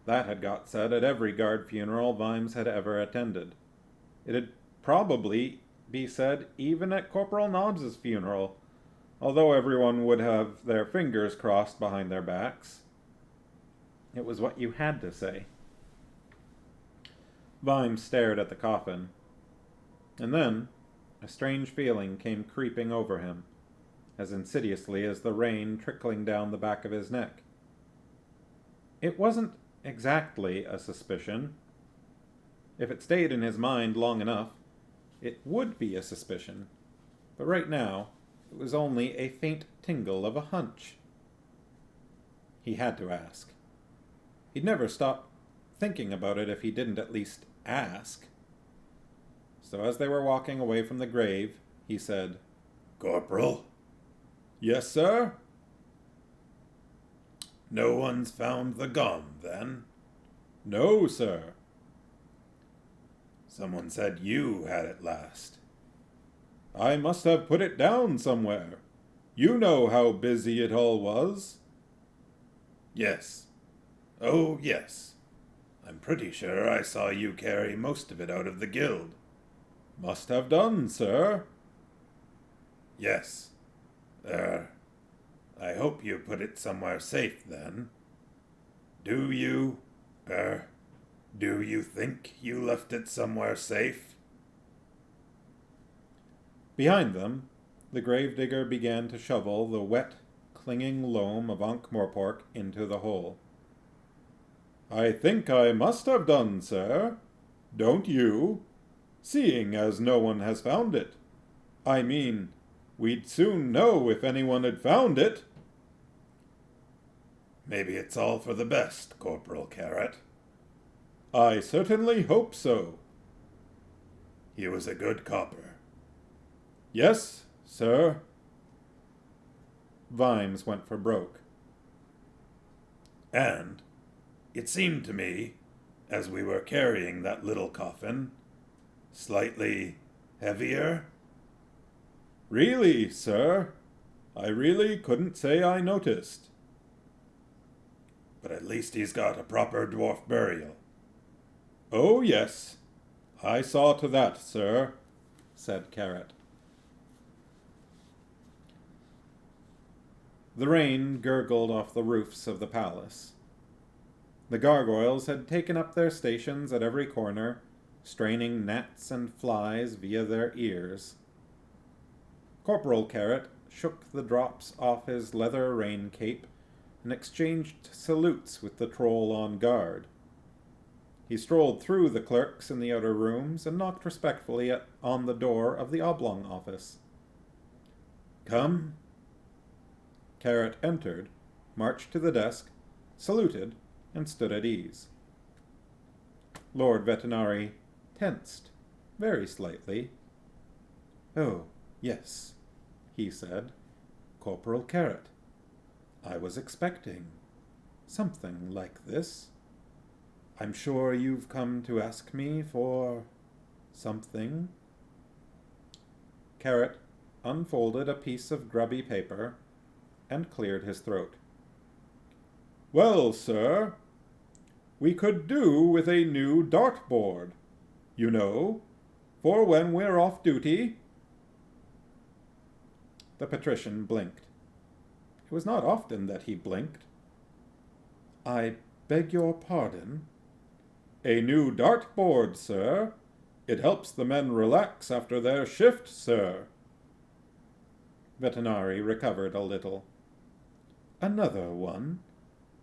That had got said at every guard funeral Vimes had ever attended. It'd probably be said even at Corporal Nobbs's funeral, although everyone would have their fingers crossed behind their backs. It was what you had to say. Vimes stared at the coffin, and then a strange feeling came creeping over him, as insidiously as the rain trickling down the back of his neck. It wasn't exactly a suspicion. If it stayed in his mind long enough, it would be a suspicion. But right now, it was only a faint tingle of a hunch. He had to ask. He'd never stop thinking about it if he didn't at least ask. So as they were walking away from the grave, he said, "Corporal, "Yes, sir?" no one's found the Gonne, then?" "No, sir." "Someone said you had it last." "I must have put it down somewhere. You know how busy it all was." "Yes. Oh, yes. I'm pretty sure I saw you carry most of it out of the guild." "Must have done, sir." "Yes. I hope you put it somewhere safe, then. Do you think you left it somewhere safe?" Behind them, the gravedigger began to shovel the wet, clinging loam of Ankh-Morpork into the hole. "I think I must have done, sir. Don't you? Seeing as no one has found it. I mean, we'd soon know if anyone had found it." "Maybe it's all for the best, Corporal Carrot." "I certainly hope so." "He was a good copper." "Yes, sir." Vimes went for broke. "And it seemed to me, as we were carrying that little coffin, slightly heavier." "Really, sir? I really couldn't say I noticed." "But at least he's got a proper dwarf burial." "Oh, yes. I saw to that, sir," said Carrot. The rain gurgled off the roofs of the palace. The gargoyles had taken up their stations at every corner, straining gnats and flies via their ears. Corporal Carrot shook the drops off his leather rain cape and exchanged salutes with the troll on guard. He strolled through the clerks in the outer rooms and knocked respectfully on the door of the oblong office. "Come." Carrot entered, marched to the desk, saluted, and stood at ease. Lord Vetinari tensed, very slightly. Oh, yes, he said. Corporal Carrot. I was expecting something like this. I'm sure you've come to ask me for something. Carrot unfolded a piece of grubby paper and cleared his throat. Well, sir, we could do with a new dartboard, you know, for when we're off duty. The patrician blinked. It was not often that he blinked. I beg your pardon? A new dartboard, sir. It helps the men relax after their shift, sir. Vetinari recovered a little. Another one?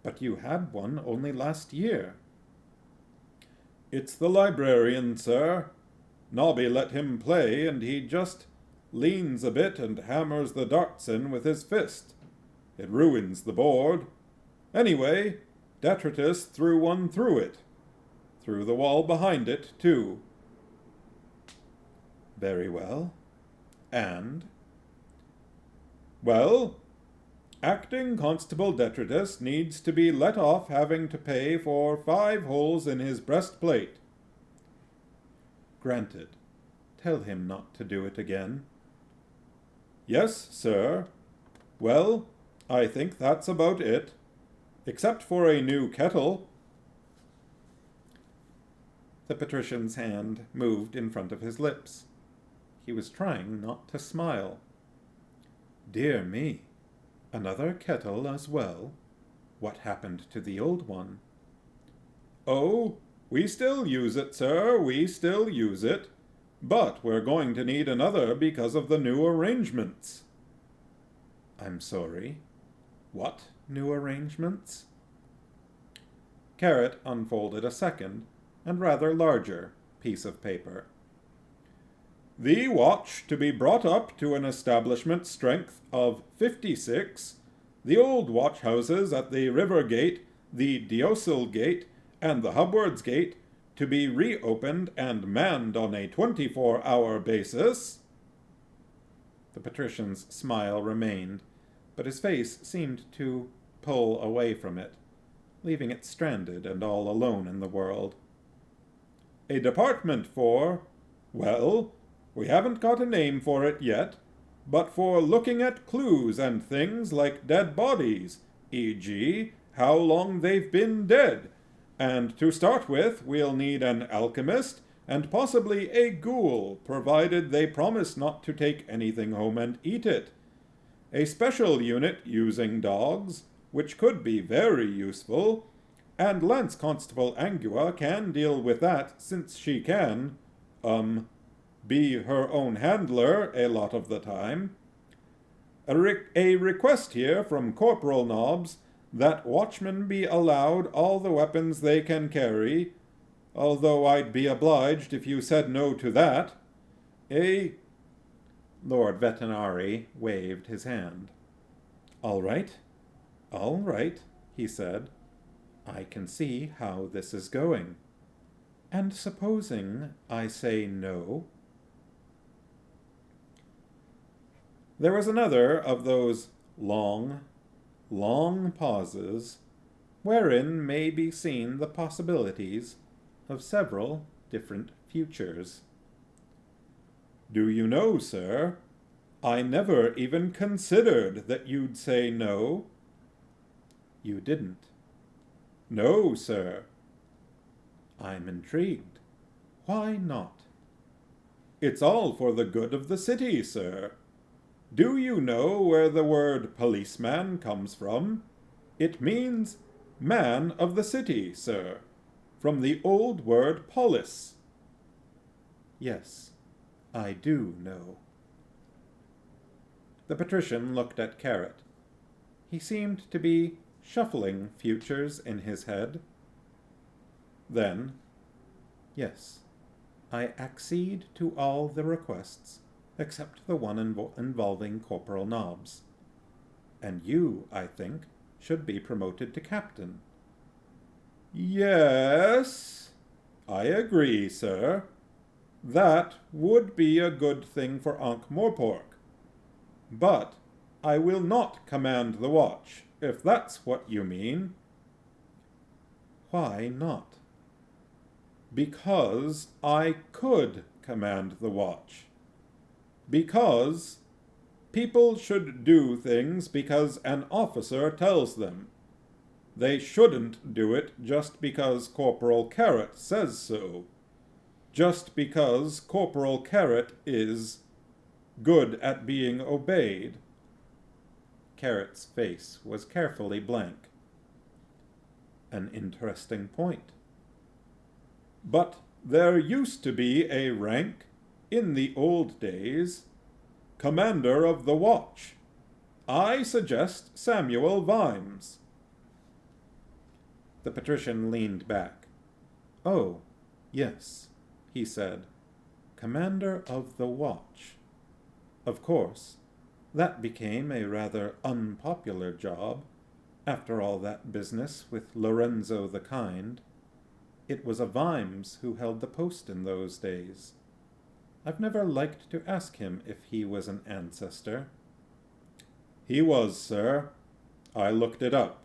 But you had one only last year. It's the librarian, sir. Nobby let him play, and he just leans a bit and hammers the darts in with his fist. It ruins the board. Anyway, Detritus threw one through it. Through the wall behind it, too. Very well. And? Well, Acting Constable Detritus needs to be let off having to pay for 5 holes in his breastplate. Granted. Tell him not to do it again. Yes, sir. Well, I think that's about it. Except for a new kettle. The patrician's hand moved in front of his lips. He was trying not to smile. Dear me, another kettle as well? What happened to the old one? Oh, we still use it, sir, we still use it. But we're going to need another because of the new arrangements. I'm sorry. What new arrangements? Carrot unfolded a second, and rather larger, piece of paper. The watch to be brought up to an establishment strength of 56, the old watch houses at the River Gate, the Deosil Gate, and the Hubwards Gate to be reopened and manned on a 24-hour basis. The patrician's smile remained, but his face seemed to pull away from it, leaving it stranded and all alone in the world. A department for, well, we haven't got a name for it yet, but for looking at clues and things like dead bodies, e.g., how long they've been dead. And to start with, we'll need an alchemist and possibly a ghoul, provided they promise not to take anything home and eat it. A special unit using dogs, which could be very useful, and Lance Constable Angua can deal with that since she can, be her own handler a lot of the time. A request here from Corporal Nobbs that watchmen be allowed all the weapons they can carry, although I'd be obliged if you said no to that. Lord Vetinari waved his hand. All right, he said. I can see how this is going. And supposing I say no? There was another of those long pauses wherein may be seen the possibilities of several different futures. Do you know, sir, I never even considered that you'd say no. You didn't. No, sir. I'm intrigued. Why not? It's all for the good of the city, sir. Do you know where the word policeman comes from? It means man of the city, sir, from the old word polis. Yes, I do know. The patrician looked at Carrot. He seemed to be shuffling futures in his head. Then, yes, I accede to all the requests except the one involving Corporal Nobbs. And you, I think, should be promoted to captain. Yes, I agree, sir. That would be a good thing for Ankh-Morpork. But I will not command the watch, if that's what you mean. Why not? Because I could command the watch. Because people should do things because an officer tells them. They shouldn't do it just because Corporal Carrot says so. Just because Corporal Carrot is good at being obeyed. Carrot's face was carefully blank. An interesting point. But there used to be a rank, in the old days, Commander of the Watch. I suggest Samuel Vimes. The patrician leaned back. Oh, yes, he said. Commander of the Watch. Of course, that became a rather unpopular job, after all that business with Lorenzo the Kind. It was a Vimes who held the post in those days. I've never liked to ask him if he was an ancestor. He was, sir. I looked it up.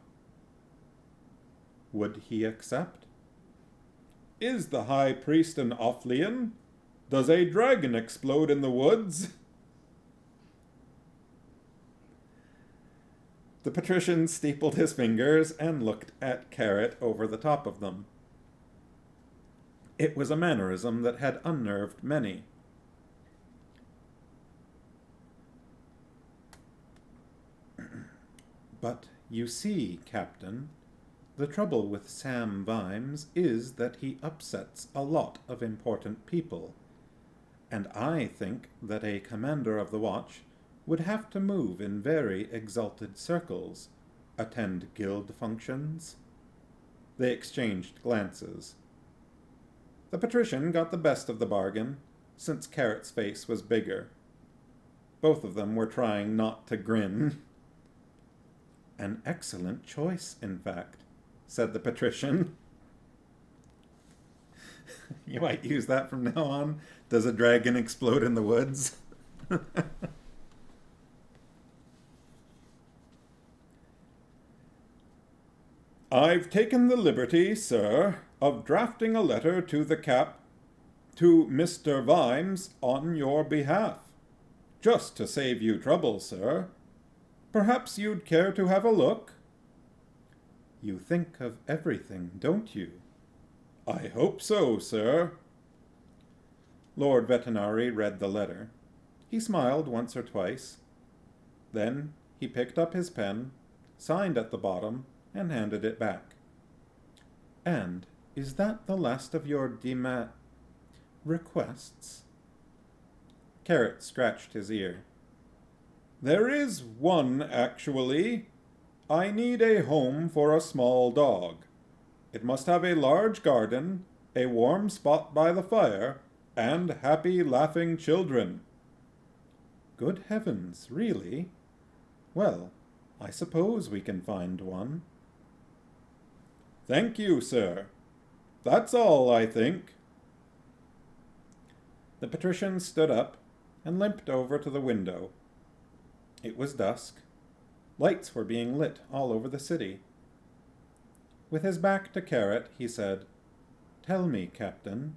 Would he accept? Is the high priest an Offlian? Does a dragon explode in the woods? The patrician steepled his fingers and looked at Carrot over the top of them. It was a mannerism that had unnerved many. But you see, Captain, the trouble with Sam Vimes is that he upsets a lot of important people, and I think that a commander of the watch would have to move in very exalted circles, attend guild functions. They exchanged glances. The patrician got the best of the bargain, since Carrot's face was bigger. Both of them were trying not to grin. An excellent choice, in fact, said the patrician. You might use that from now on. Does a dragon explode in the woods? I've taken the liberty, sir, of drafting a letter to to Mr. Vimes on your behalf. Just to save you trouble, sir. Perhaps you'd care to have a look? You think of everything, don't you? I hope so, sir. Lord Vetinari read the letter. He smiled once or twice. Then he picked up his pen, signed at the bottom, and handed it back. And is that the last of your requests? Carrot scratched his ear. There is one, actually. I need a home for a small dog. It must have a large garden, a warm spot by the fire, and happy, laughing children. Good heavens, really? Well, I suppose we can find one. Thank you, sir. That's all, I think. The patrician stood up and limped over to the window. It was dusk. Lights were being lit all over the city. With his back to Carrot, he said, Tell me, Captain,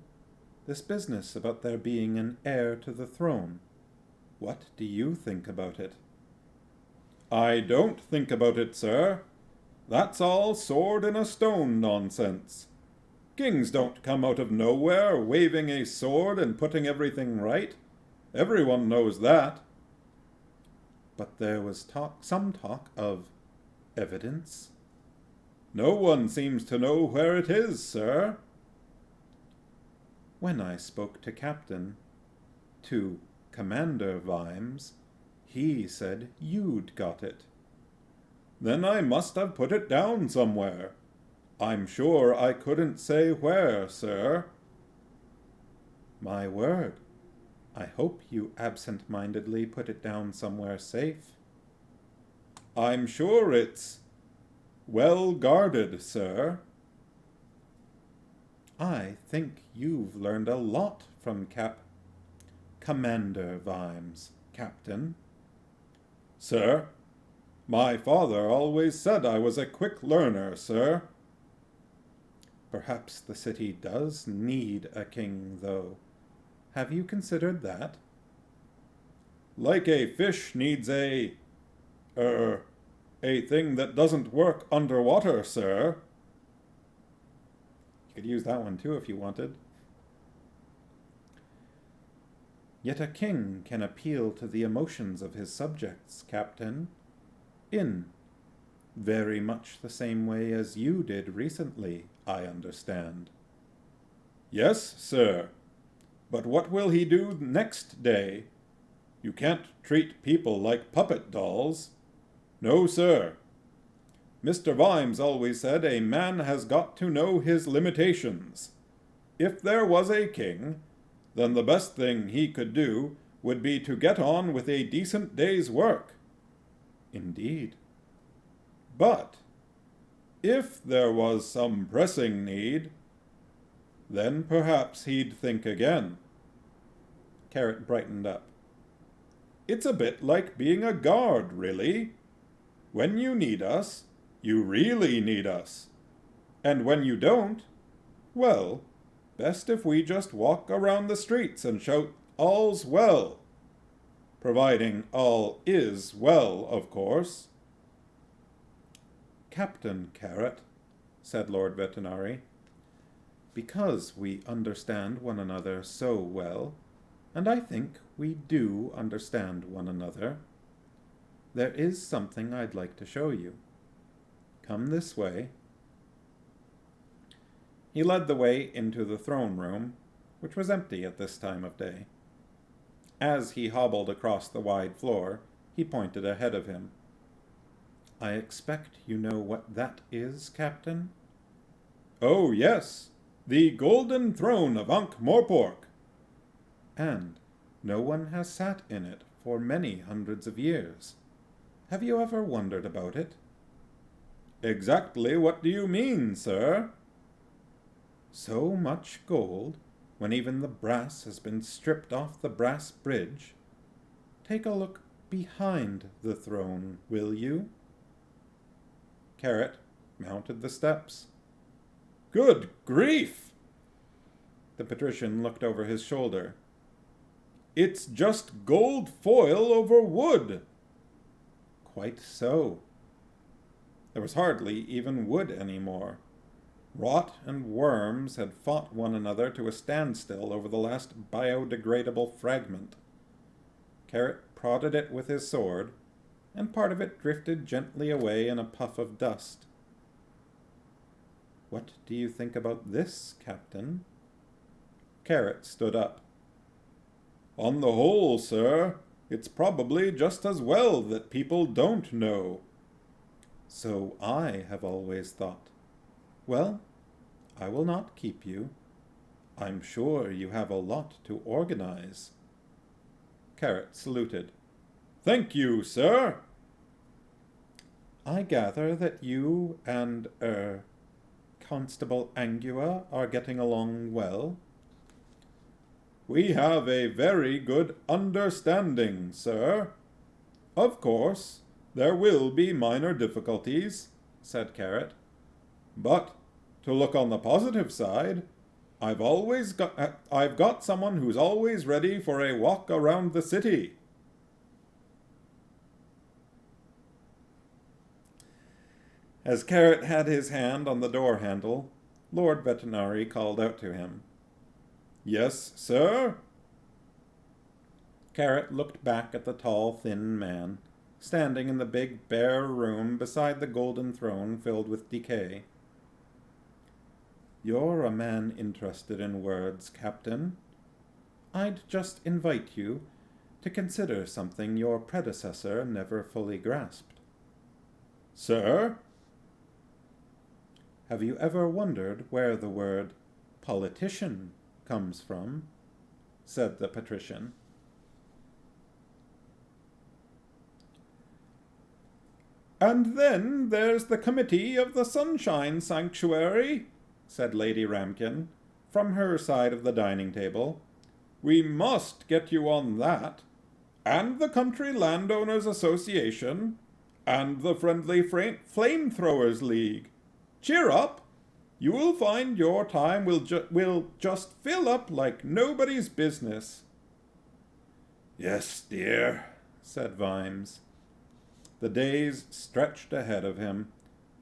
this business about there being an heir to the throne, what do you think about it? I don't think about it, sir. That's all sword in a stone nonsense. Kings don't come out of nowhere waving a sword and putting everything right. Everyone knows that. But there was some talk of evidence. No one seems to know where it is, sir. When I spoke to Commander Vimes, he said you'd got it. Then I must have put it down somewhere. I'm sure I couldn't say where, sir. My word. I hope you absent-mindedly put it down somewhere safe. I'm sure it's well guarded, sir. I think you've learned a lot from Commander Vimes, Captain. Sir, my father always said I was a quick learner, sir. Perhaps the city does need a king, though. Have you considered that? Like a fish needs a thing that doesn't work underwater, sir. You could use that one too if you wanted. Yet a king can appeal to the emotions of his subjects, Captain, in very much the same way as you did recently, I understand. Yes, sir. But what will he do next day? You can't treat people like puppet dolls. No, sir. Mr. Vimes always said a man has got to know his limitations. If there was a king, then the best thing he could do would be to get on with a decent day's work. Indeed. But if there was some pressing need, then perhaps he'd think again. Carrot brightened up. It's a bit like being a guard, really. When you need us, you really need us. And when you don't, well, best if we just walk around the streets and shout, "All's well." Providing all is well, of course. Captain Carrot, said Lord Vetinari, because we understand one another so well, and I think we do understand one another, there is something I'd like to show you. Come this way. He led the way into the throne room, which was empty at this time of day. As he hobbled across the wide floor, he pointed ahead of him. I expect you know what that is, Captain? Oh, yes, the golden throne of Ankh-Morpork. And no one has sat in it for many hundreds of years. Have you ever wondered about it? Exactly what do you mean, sir? So much gold, when even the brass has been stripped off the brass bridge. Take a look behind the throne, will you? Carrot mounted the steps. Good grief! The patrician looked over his shoulder. It's just gold foil over wood. Quite so. There was hardly even wood anymore. Rot and worms had fought one another to a standstill over the last biodegradable fragment. Carrot prodded it with his sword, and part of it drifted gently away in a puff of dust. What do you think about this, Captain? Carrot stood up. On the whole, sir, it's probably just as well that people don't know. So I have always thought. Well, I will not keep you. I'm sure you have a lot to organize. Carrot saluted. Thank you, sir. I gather that you and, Constable Angua are getting along well? We have a very good understanding, sir. Of course, there will be minor difficulties, said Carrot. But, to look on the positive side, I've got someone who's always ready for a walk around the city. As Carrot had his hand on the door handle, Lord Vetinari called out to him. Yes, sir? Carrot looked back at the tall, thin man, standing in the big, bare room beside the golden throne filled with decay. You're a man interested in words, Captain. I'd just invite you to consider something your predecessor never fully grasped. Sir? Have you ever wondered where the word politician comes from? Said the patrician. And then there's the Committee of the Sunshine Sanctuary, said Lady Ramkin, from her side of the dining table. "We must get you on that, and the Country Landowners Association, and the Friendly Flamethrowers League. Cheer up! You will find your time will just fill up like nobody's business." "Yes, dear," said Vimes. The days stretched ahead of him,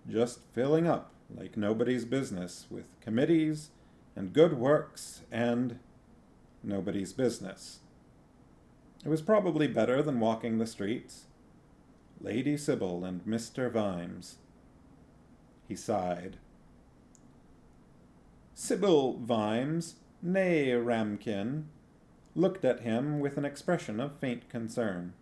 just filling up like nobody's business with committees and good works and nobody's business. It was probably better than walking the streets. Lady Sybil and Mr. Vimes. He sighed. Sybil Vimes, née Ramkin, looked at him with an expression of faint concern.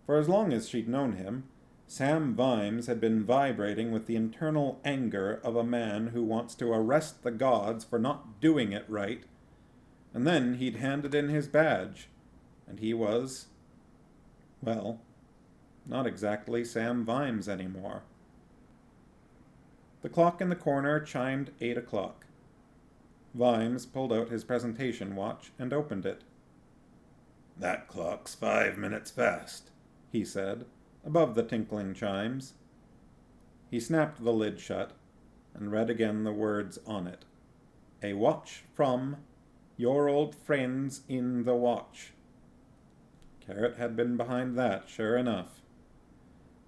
For as long as she'd known him, Sam Vimes had been vibrating with the internal anger of a man who wants to arrest the gods for not doing it right, and then he'd handed in his badge, and he was, well, not exactly Sam Vimes anymore. The clock in the corner chimed 8 o'clock. Vimes pulled out his presentation watch and opened it. "That clock's 5 minutes fast," he said, above the tinkling chimes. He snapped the lid shut and read again the words on it. "A watch from your old friends in the watch." Carrot had been behind that, sure enough.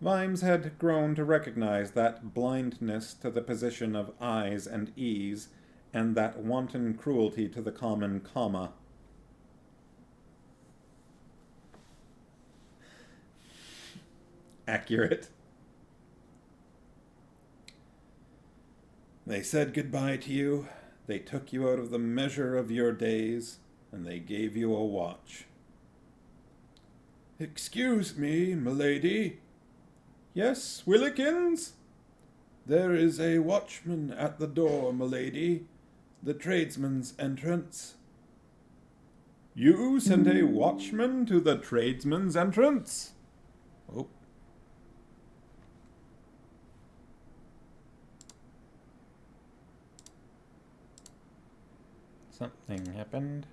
Vimes had grown to recognize that blindness to the position of I's and E's, and that wanton cruelty to the common comma. Accurate. "They said goodbye to you, they took you out of the measure of your days, and they gave you a watch." "Excuse me, m'lady." "Yes, Willikins?" "There is a watchman at the door, m'lady. The tradesman's entrance." "You sent a watchman to the tradesman's entrance?" Oh. Something happened.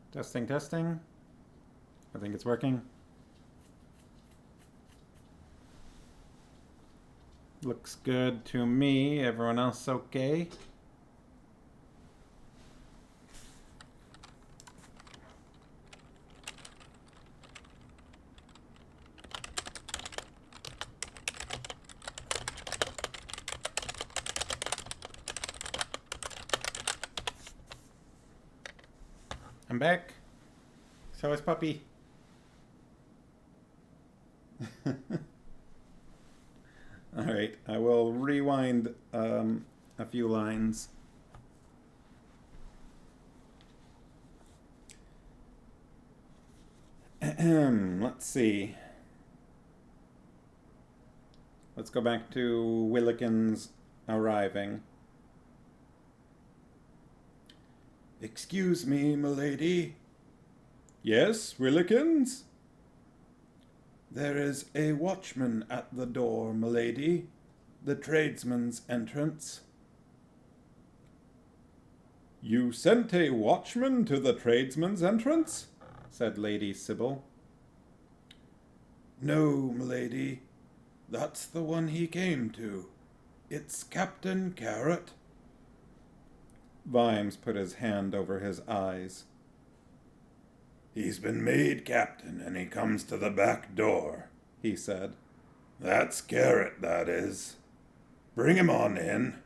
Testing, testing. I think it's working. Looks good to me. Everyone else okay? I'm back. So is Puppy. Alright, I will rewind a few lines. Let's see. Let's go back to Willikins arriving. "Excuse me, m'lady." "Yes, Willikins?" "There is a watchman at the door, m'lady. The tradesman's entrance." "You sent a watchman to the tradesman's entrance?" said Lady Sybil. "No, m'lady. That's the one he came to. It's Captain Carrot." Vimes put his hand over his eyes. "He's been made captain, and he comes to the back door," he said. That's Carrot, that is. Bring him on in.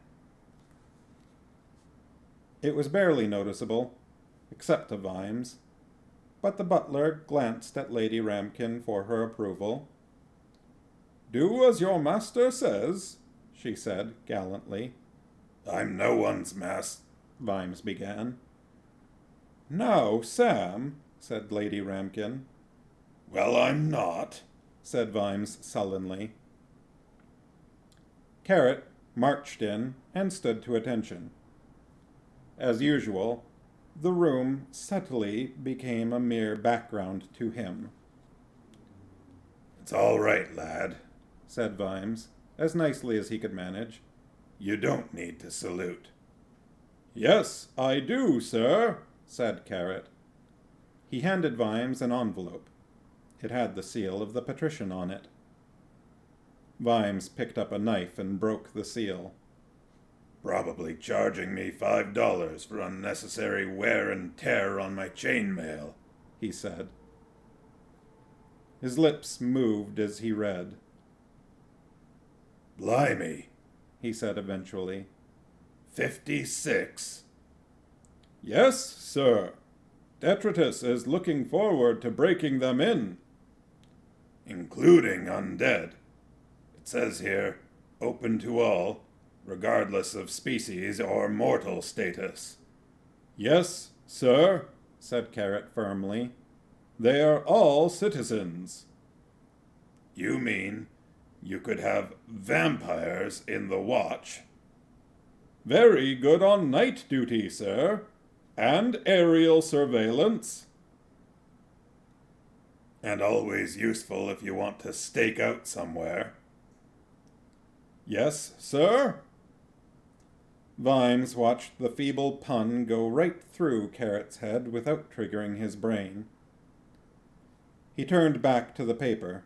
It was barely noticeable, except to Vimes, but the butler glanced at Lady Ramkin for her approval. "Do as your master says," she said gallantly. I'm no one's Vimes began. "Now, Sam," said Lady Ramkin. Well, I'm not, said Vimes sullenly. Carrot marched in and stood to attention. As usual, the room subtly became a mere background to him. It's all right, lad, said Vimes, as nicely as he could manage. You don't need to salute. Yes, I do, sir, said Carrot. He handed Vimes an envelope. It had the seal of the patrician on it. Vimes picked up a knife and broke the seal. Probably charging me $5 for unnecessary wear and tear on my chainmail, he said. His lips moved as he read. Blimey, he said eventually. 56. Yes, sir. Detritus is looking forward to breaking them in. Including undead. It says here, open to all, regardless of species or mortal status. Yes, sir, said Carrot firmly. They are all citizens. You mean you could have vampires in the watch? Very good on night duty, sir. And aerial surveillance. And always useful if you want to stake out somewhere. Yes, sir. Vimes watched the feeble pun go right through Carrot's head without triggering his brain. He turned back to the paper.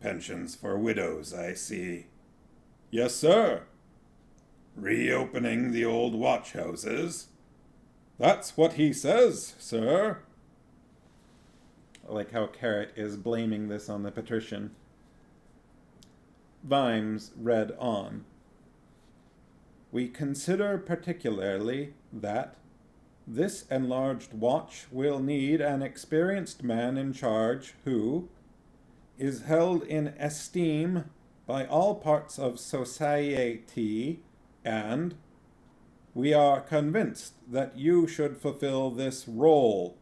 Pensions for widows, I see. Yes, sir. Reopening the old watch houses? That's what he says, sir. I like how Carrot is blaming this on the patrician. Vimes read on. We consider particularly that this enlarged watch will need an experienced man in charge who is held in esteem by all parts of society, and we are convinced that you should fulfill this role.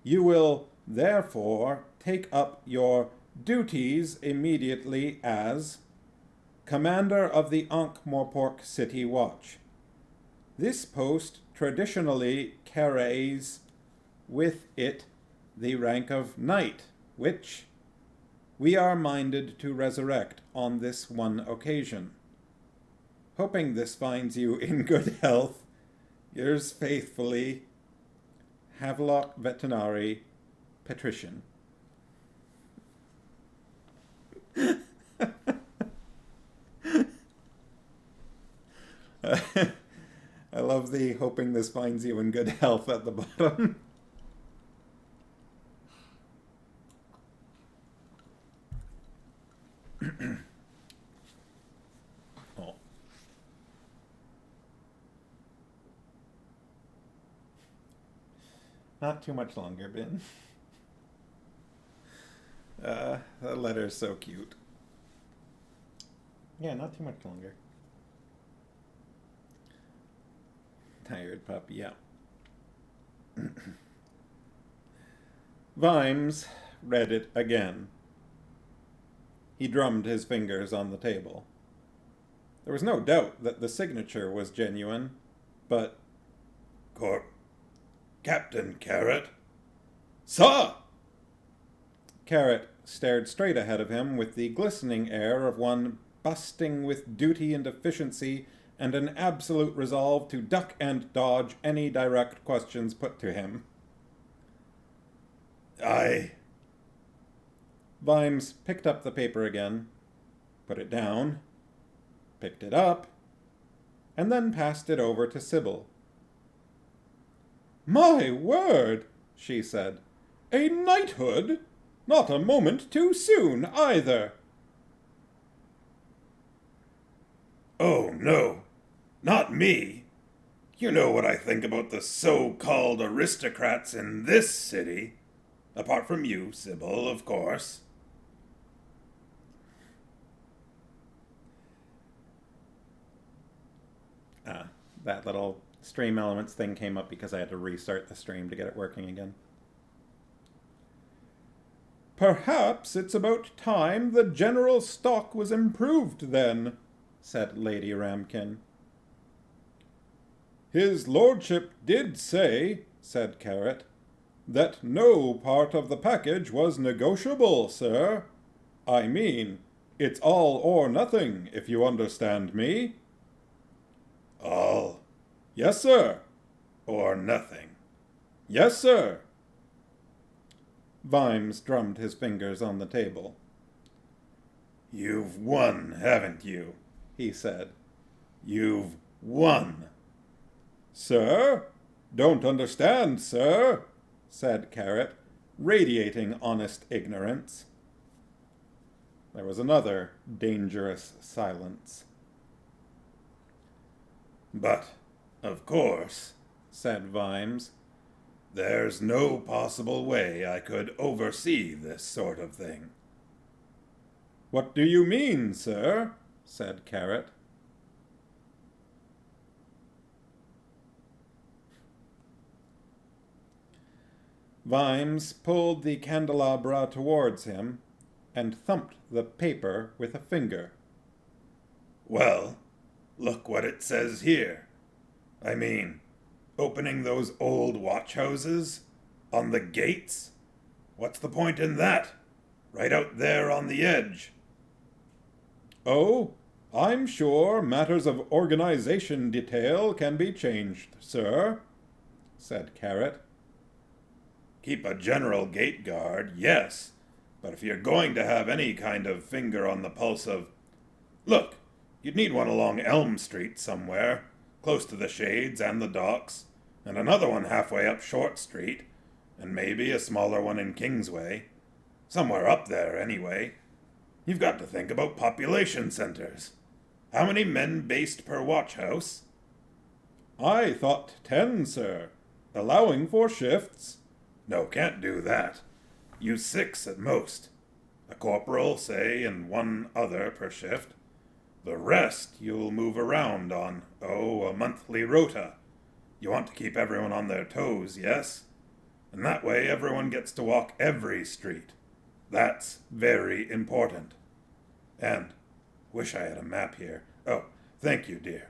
You will therefore take up your duties immediately as Commander of the Ankh-Morpork City Watch. This post traditionally carries with it the rank of Knight, which we are minded to resurrect on this one occasion. Hoping this finds you in good health, yours faithfully, Havelock Veterinary Patrician. I love the hoping this finds you in good health at the bottom. Oh. Not too much longer, Ben. That letter's so cute. Yeah, not too much longer. Tired puppy, yeah. Vimes read it again. He drummed his fingers on the table. There was no doubt that the signature was genuine, but... Captain Carrot? Sir! Carrot stared straight ahead of him with the glistening air of one busting with duty and efficiency and an absolute resolve to duck and dodge any direct questions put to him. Vimes picked up the paper again, put it down, picked it up, and then passed it over to Sybil. My word, she said. A knighthood? Not a moment too soon, either. Oh, no. Not me. You know what I think about the so-called aristocrats in this city. Apart from you, Sybil, of course. That little stream elements thing came up because I had to restart the stream to get it working again. Perhaps it's about time the general stock was improved then, said Lady Ramkin. His lordship did say, said Carrot, that no part of the package was negotiable, sir. I mean, it's all or nothing, if you understand me. All Yes, sir. or nothing. Yes, sir. Vimes drummed his fingers on the table. You've won, haven't you? He said. You've won. Sir? Don't understand, sir, said Carrot, radiating honest ignorance. There was another dangerous silence. But, of course, said Vimes, there's no possible way I could oversee this sort of thing. What do you mean, sir? Said Carrot. Vimes pulled the candelabra towards him and thumped the paper with a finger. Well, look what it says here. I mean, opening those old watch houses on the gates? What's the point in that? Right out there on the edge. Oh, I'm sure matters of organization detail can be changed, sir, said Carrot. Keep a general gate guard, yes, but if you're going to have any kind of finger on the pulse of... Look, you'd need one along Elm Street somewhere, close to the Shades and the docks, and another one halfway up Short Street, and maybe a smaller one in Kingsway. Somewhere up there, anyway. You've got to think about population centers. How many men based per watch house? I thought 10, sir, allowing for shifts. No, can't do that. Use 6 at most. A corporal, say, and one other per shift. The rest you'll move around on, a monthly rota. You want to keep everyone on their toes, yes? And that way everyone gets to walk every street. That's very important. And, wish I had a map here. Oh, thank you, dear.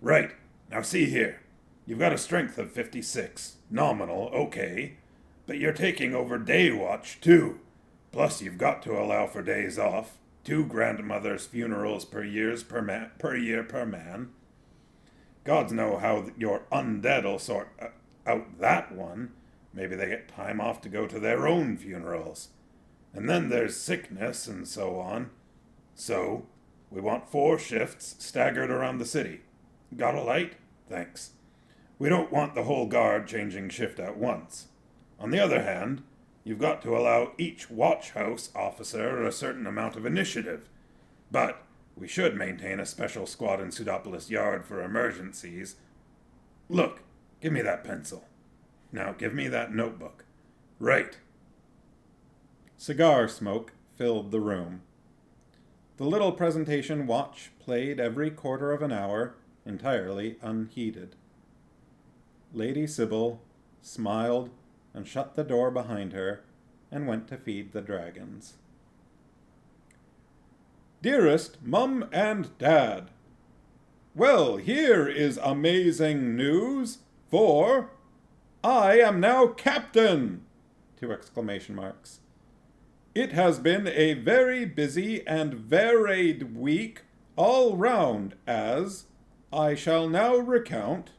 Right, now see here. You've got a strength of 56. Nominal, okay. But you're taking over day watch, too. Plus you've got to allow for days off. 2 grandmothers' funerals per year per man. Gods know how your undead'll sort out that one. Maybe they get time off to go to their own funerals. And then there's sickness and so on. So, we want 4 shifts staggered around the city. Got a light? Thanks. We don't want the whole guard changing shift at once. On the other hand, you've got to allow each watch house officer a certain amount of initiative. But we should maintain a special squad in Pseudopolis Yard for emergencies. Look, give me that pencil. Now give me that notebook. Right. Cigar smoke filled the room. The little presentation watch played every quarter of an hour, entirely unheeded. Lady Sybil smiled and shut the door behind her and went to feed the dragons. Dearest Mum and Dad, well, here is amazing news, for I am now captain! 2 exclamation marks. It has been a very busy and varied week all round, as I shall now recount.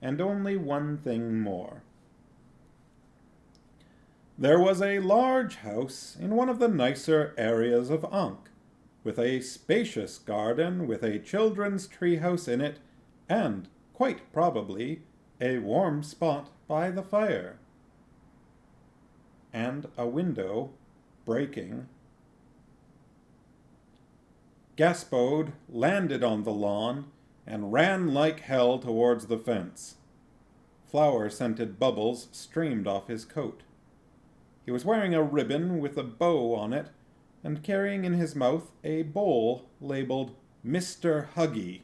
And only one thing more. There was a large house in one of the nicer areas of Ankh, with a spacious garden with a children's treehouse in it, and, quite probably, a warm spot by the fire. and a window breaking. Gaspode landed on the lawn and ran like hell towards the fence. Flower-scented bubbles streamed off his coat. He was wearing a ribbon with a bow on it and carrying in his mouth a bowl labeled Mr. Huggy.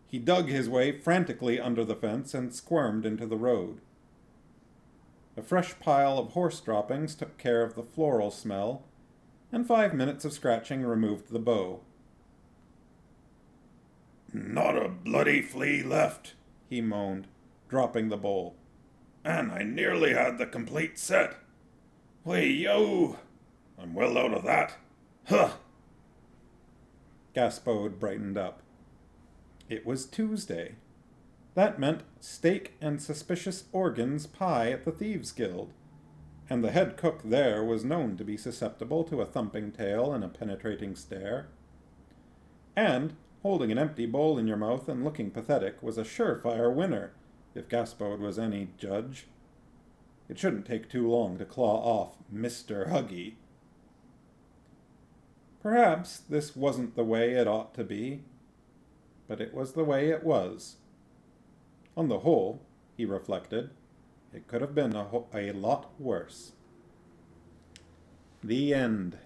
He dug his way frantically under the fence and squirmed into the road. A fresh pile of horse droppings took care of the floral smell, and 5 minutes of scratching removed the bow. Not a bloody flea left, He moaned, dropping the bowl. and I nearly had the complete set. Whee-yo! I'm well out of that. Huh! Gaspode brightened up. It was Tuesday. That meant steak and suspicious organs pie at the Thieves' Guild, and the head cook there was known to be susceptible to a thumping tail and a penetrating stare. And holding an empty bowl in your mouth and looking pathetic was a surefire winner, if Gaspode was any judge. It shouldn't take too long to claw off Mr. Huggy. Perhaps this wasn't the way it ought to be, but it was the way it was. On the whole, he reflected, it could have been a lot worse. The end.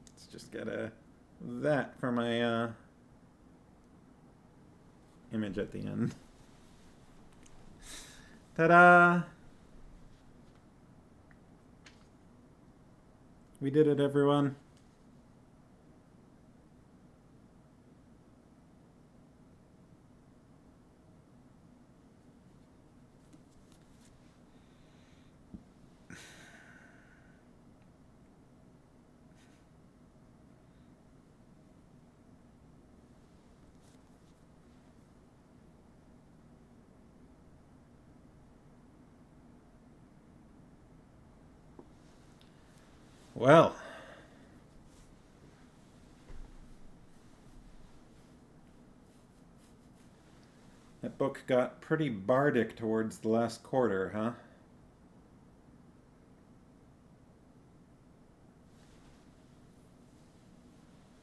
Let's just get that for my image at the end. Ta-da! We did it, everyone. Well, that book got pretty bardic towards the last quarter, huh?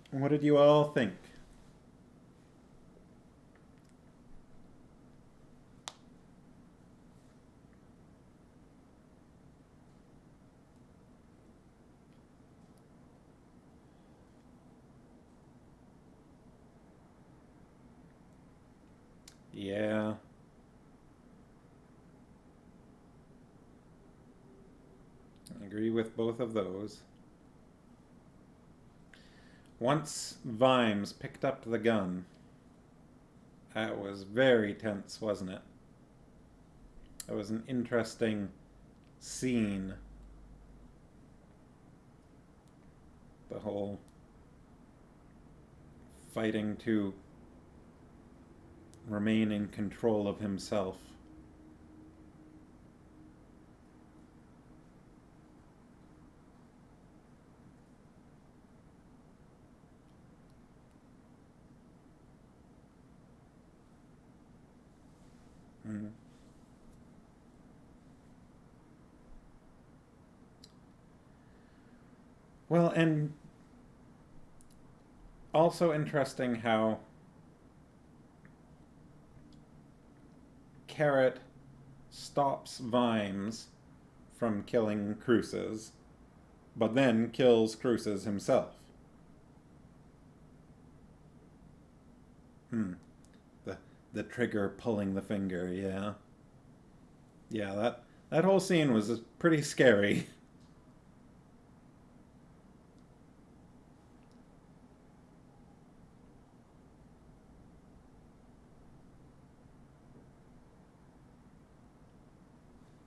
What did you all think? Yeah. I agree with both of those. Once Vimes picked up the gun, that was very tense, wasn't it? It was an interesting scene. The whole fighting to remain in control of himself. Well, and also interesting how Carrot stops Vimes from killing Cruces, but then kills Cruces himself. The trigger pulling the finger, yeah. Yeah, that whole scene was pretty scary.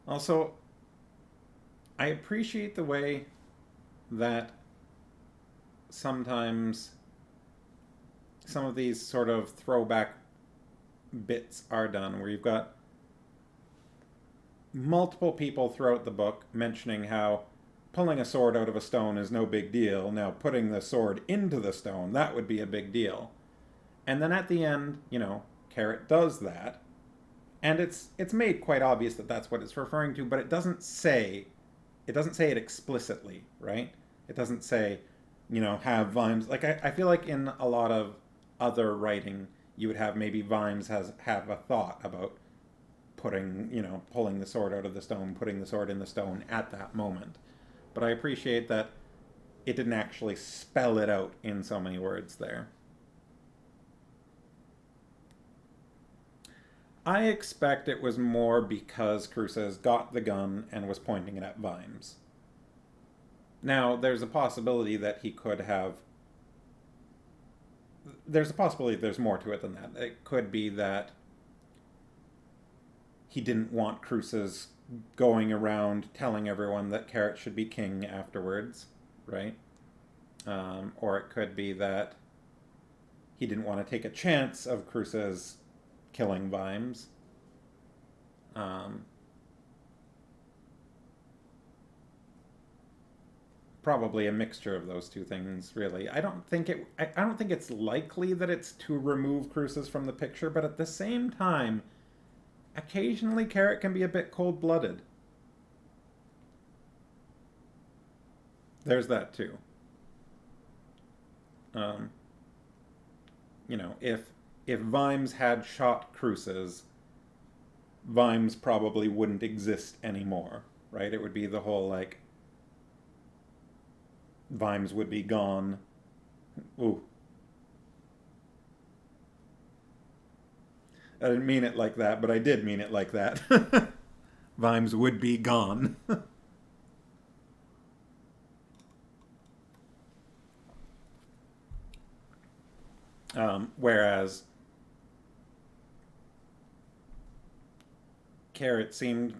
Also, I appreciate the way that sometimes some of these sort of throwback bits are done, where you've got multiple people throughout the book mentioning how pulling a sword out of a stone is no big deal. Now, putting the sword into the stone, that would be a big deal. And then at the end, Carrot does that. And it's made quite obvious that that's what it's referring to, but it doesn't say it explicitly, right? It doesn't say, have Vimes. Like, I feel like in a lot of other writing, you would have maybe Vimes have a thought about pulling the sword out of the stone, putting the sword in the stone at that moment. But I appreciate that it didn't actually spell it out in so many words there. I expect it was more because Cruces got the gun and was pointing it at Vimes. Now, there's a possibility that he could have... There's a possibility there's more to it than that. It could be that he didn't want Cruces going around telling everyone that Carrot should be king afterwards, right? Or it could be that he didn't want to take a chance of Cruces killing Vimes. Probably a mixture of those two things, really. I don't think it's likely that it's to remove Cruces from the picture, but at the same time, occasionally Carrot can be a bit cold-blooded. There's that too. If Vimes had shot Cruces, Vimes probably wouldn't exist anymore, right? It would be the whole, like, Vimes would be gone. Ooh. I didn't mean it like that, but I did mean it like that. Vimes would be gone. Whereas Carrot seemed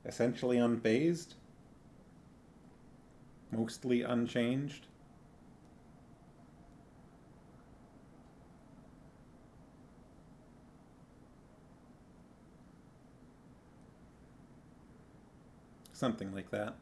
essentially unfazed, mostly unchanged. Something like that.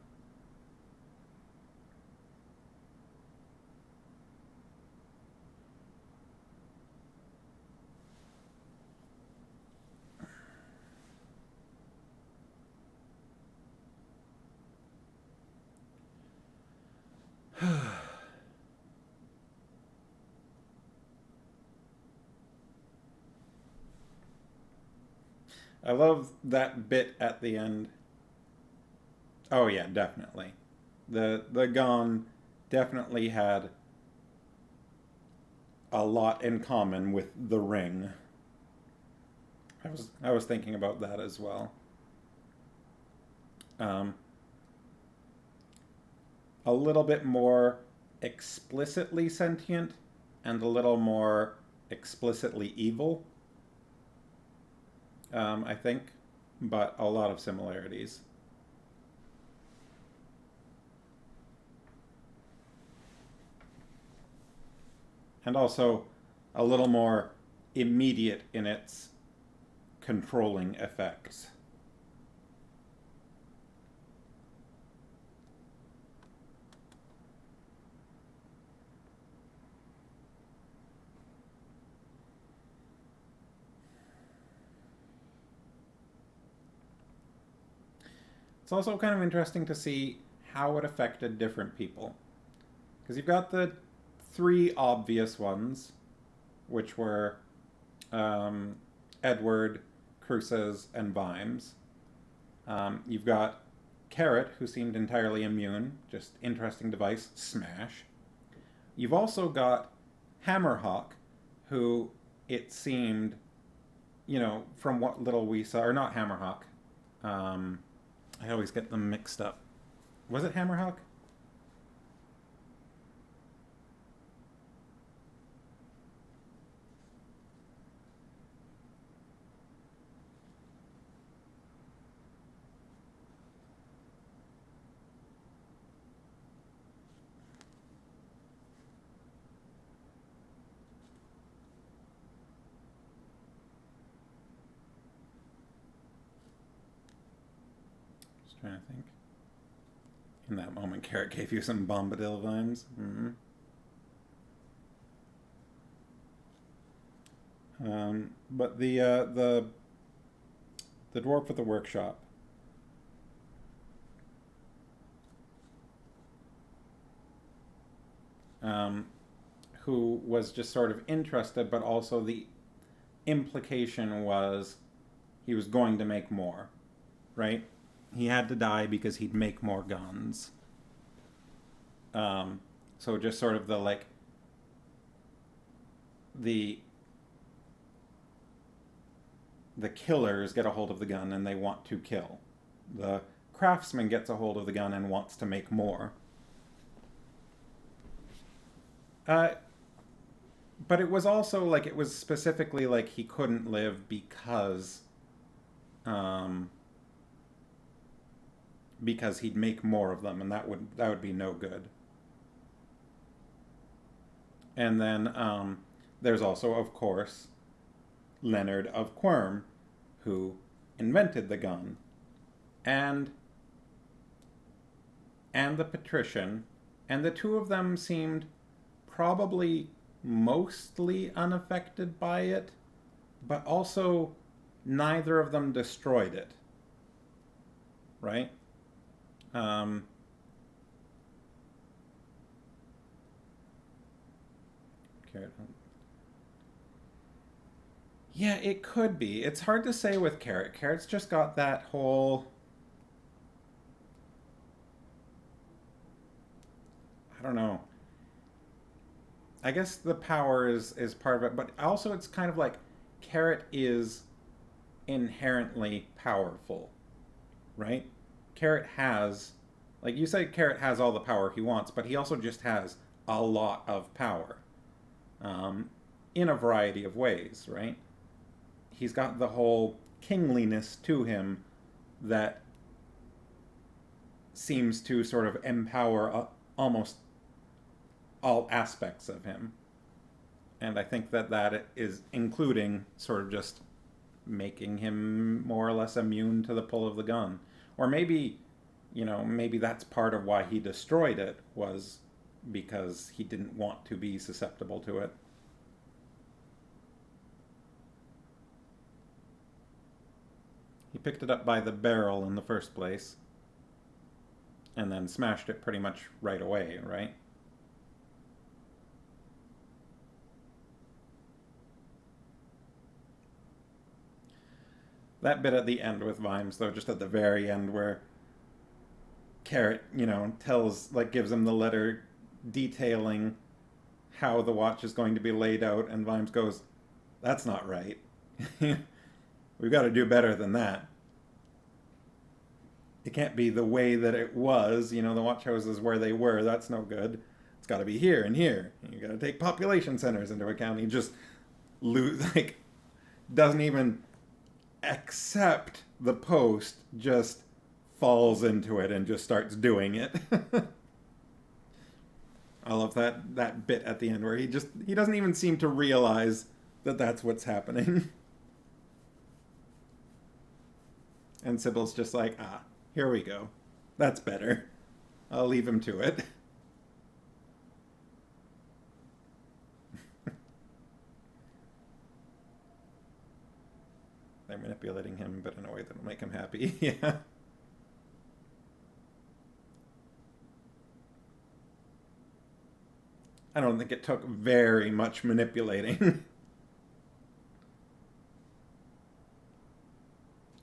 I love that bit at the end. Oh yeah, definitely. The Gonne definitely had a lot in common with the ring. I was thinking about that as well. A little bit more explicitly sentient and a little more explicitly evil, I think, but a lot of similarities. And also a little more immediate in its controlling effects. It's also kind of interesting to see how it affected different people. Because you've got the three obvious ones, which were Edward, Cruces, and Vimes. You've got Carrot, who seemed entirely immune, just interesting device, smash. You've also got Hammerhawk, who it seemed, from what little we saw, or not Hammerhawk. I always get them mixed up. Was it Hammerhawk? Just trying to think. In that moment, Carrot gave you some Bombadil vibes. Mm-hmm. But the dwarf at the workshop, who was just sort of interested, but also the implication was he was going to make more, right? He had to die because he'd make more guns. So just sort of the like the killers get a hold of the gun and they want to kill. The craftsman gets a hold of the gun and wants to make more. But it was also like it was specifically like he couldn't live because he'd make more of them, and that would be no good. And then there's also, of course, Leonard of Quirm, who invented the gun, and the patrician, and the two of them seemed probably mostly unaffected by it, but also neither of them destroyed it. Right? Carrot. Yeah, it could be. It's hard to say with Carrot. Carrot's just got that whole... I don't know. I guess the power is part of it, but also it's kind of like Carrot is inherently powerful, right? Carrot has, like you said, Carrot has all the power he wants, but he also just has a lot of power in a variety of ways, right? He's got the whole kingliness to him that seems to sort of empower almost all aspects of him. And I think that is including sort of just making him more or less immune to the pull of the gun. Or maybe, maybe that's part of why he destroyed it, was because he didn't want to be susceptible to it. He picked it up by the barrel in the first place, and then smashed it pretty much right away, right? That bit at the end with Vimes, though, just at the very end where Carrot, gives him the letter detailing how the watch is going to be laid out, and Vimes goes, "That's not right. We've got to do better than that. It can't be the way that it was, the watch houses where they were, that's no good. It's got to be here and here. You got to take population centers into account." He just doesn't even accept the post, just falls into it and just starts doing it. I love that bit at the end where he doesn't even seem to realize that that's what's happening. And Sybil's just like, here we go. That's better. I'll leave him to it. They're manipulating him, but in a way that'll make him happy. Yeah. I don't think it took very much manipulating.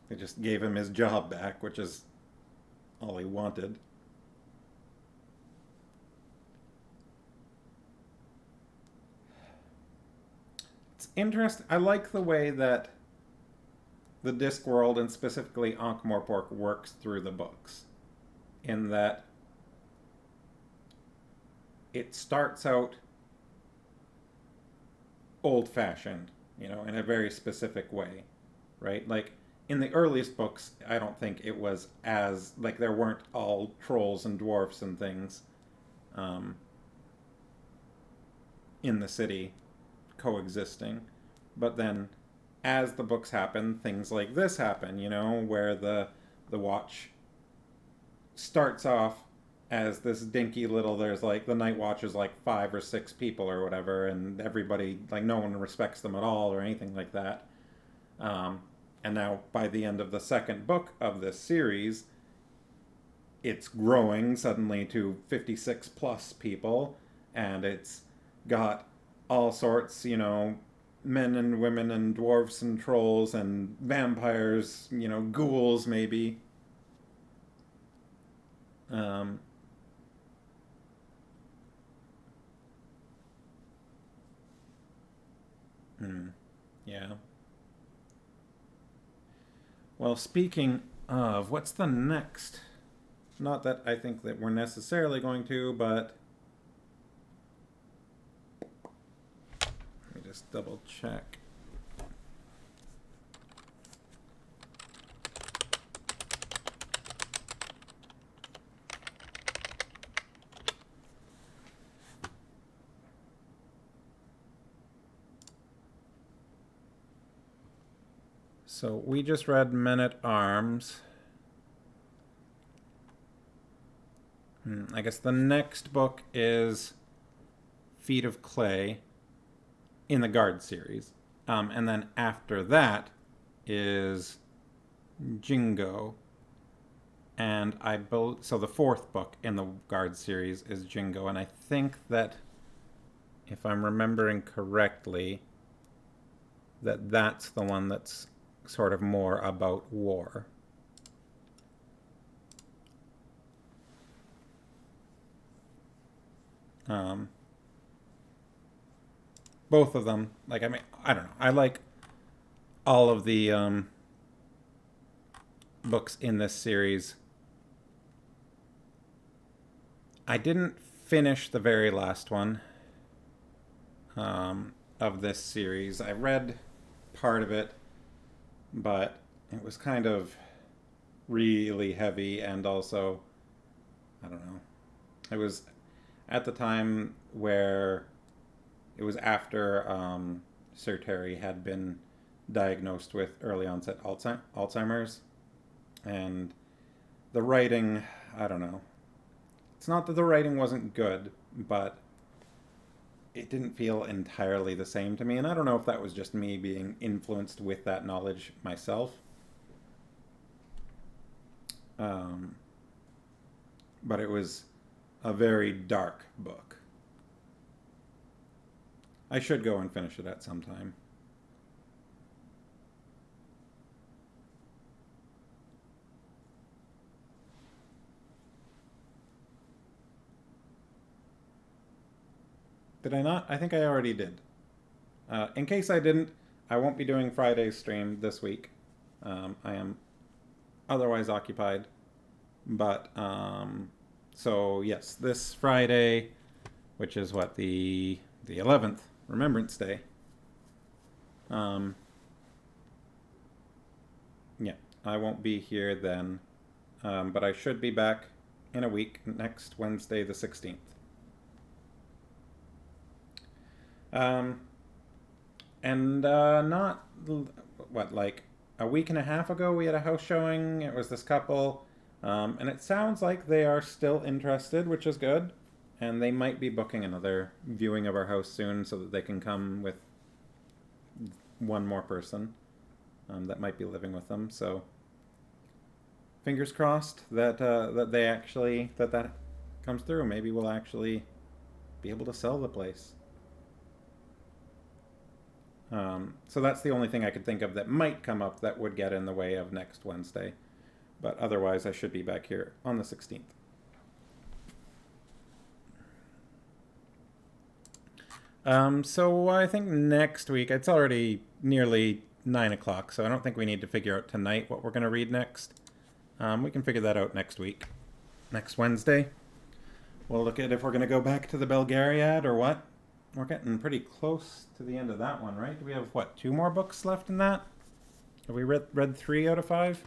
They just gave him his job back, which is all he wanted. It's interesting. I like the way that the Discworld, and specifically Ankh-Morpork, works through the books. In that it starts out old-fashioned, in a very specific way, right? Like, in the earliest books, I don't think it was as, there weren't all trolls and dwarfs and things in the city coexisting. But then, as the books happen, things like this happen, where the watch starts off as this dinky little, there's like the night watchers, like 5 or 6 people or whatever, and everybody, like, no one respects them at all or anything like that. And now by the end of the second book of this series, it's growing suddenly to 56 plus people, and it's got all sorts, men and women and dwarves and trolls and vampires, ghouls maybe. Um, yeah. Well, speaking of, what's the next? Not that I think that we're necessarily going to, but let me just double check. So we just read Men at Arms. I guess the next book is Feet of Clay in the Guard series. And then after that is Jingo. And so the fourth book in the Guard series is Jingo. And I think that, if I'm remembering correctly, that's the one that's sort of more about war. Both of them, like, I mean, I don't know. I like all of the books in this series. I didn't finish the very last one of this series. I read part of it, but it was kind of really heavy, and also, I don't know. It was at the time where it was after Sir Terry had been diagnosed with early onset Alzheimer's, and the writing, I don't know. It's not that the writing wasn't good, but it didn't feel entirely the same to me, and I don't know if that was just me being influenced with that knowledge myself. But it was a very dark book. I should go and finish it at some time. Did I not? I think I already did. In case I didn't, I won't be doing Friday's stream this week. I am otherwise occupied. But, so yes, this Friday, which is what, the 11th, Remembrance Day. Yeah, I won't be here then. But I should be back in a week, next Wednesday, the 16th. And not, what, like a week and a half ago, we had a house showing. It was this couple, and it sounds like they are still interested, which is good. And they might be booking another viewing of our house soon so that they can come with one more person that might be living with them. So fingers crossed that that comes through. Maybe we'll actually be able to sell the place. So that's the only thing I could think of that might come up that would get in the way of next Wednesday. But otherwise, I should be back here on the 16th. So I think next week, it's already nearly 9 o'clock, so I don't think we need to figure out tonight what we're going to read next. We can figure that out next week. Next Wednesday. We'll look at if we're going to go back to the Belgariad or what. We're getting pretty close to the end of that one, right? Do we have, what, 2 more books left in that? Have we read 3 out of 5?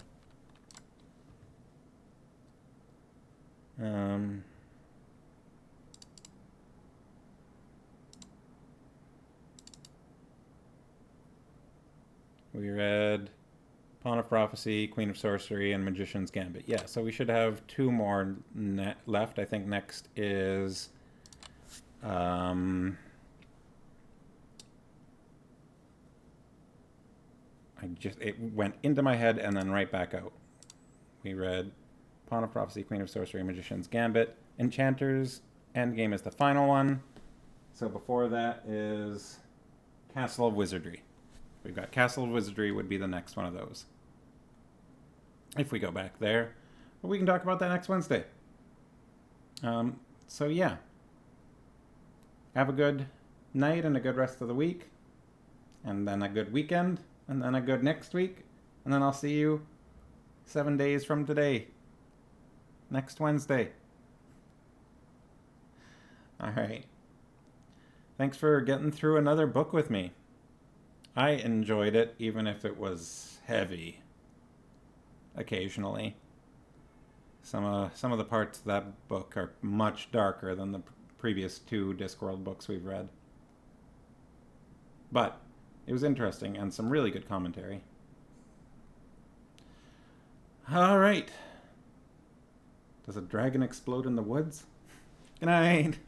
We read Pawn of Prophecy, Queen of Sorcery, and Magician's Gambit. Yeah, so we should have 2 more left. I think next is... it went into my head and then right back out. We read Pawn of Prophecy, Queen of Sorcery, Magician's Gambit. Enchanter's Endgame is the final one. So before that is Castle of Wizardry. We've got Castle of Wizardry would be the next one of those. If we go back there. But we can talk about that next Wednesday. So yeah. Have a good night and a good rest of the week. And then a good weekend. And then a good next week. And then I'll see you 7 days from today. Next Wednesday. Alright. Thanks for getting through another book with me. I enjoyed it, even if it was heavy. Occasionally. Some of the parts of that book are much darker than the previous 2 Discworld books we've read. But it was interesting and some really good commentary. All right. Does a dragon explode in the woods? Good night.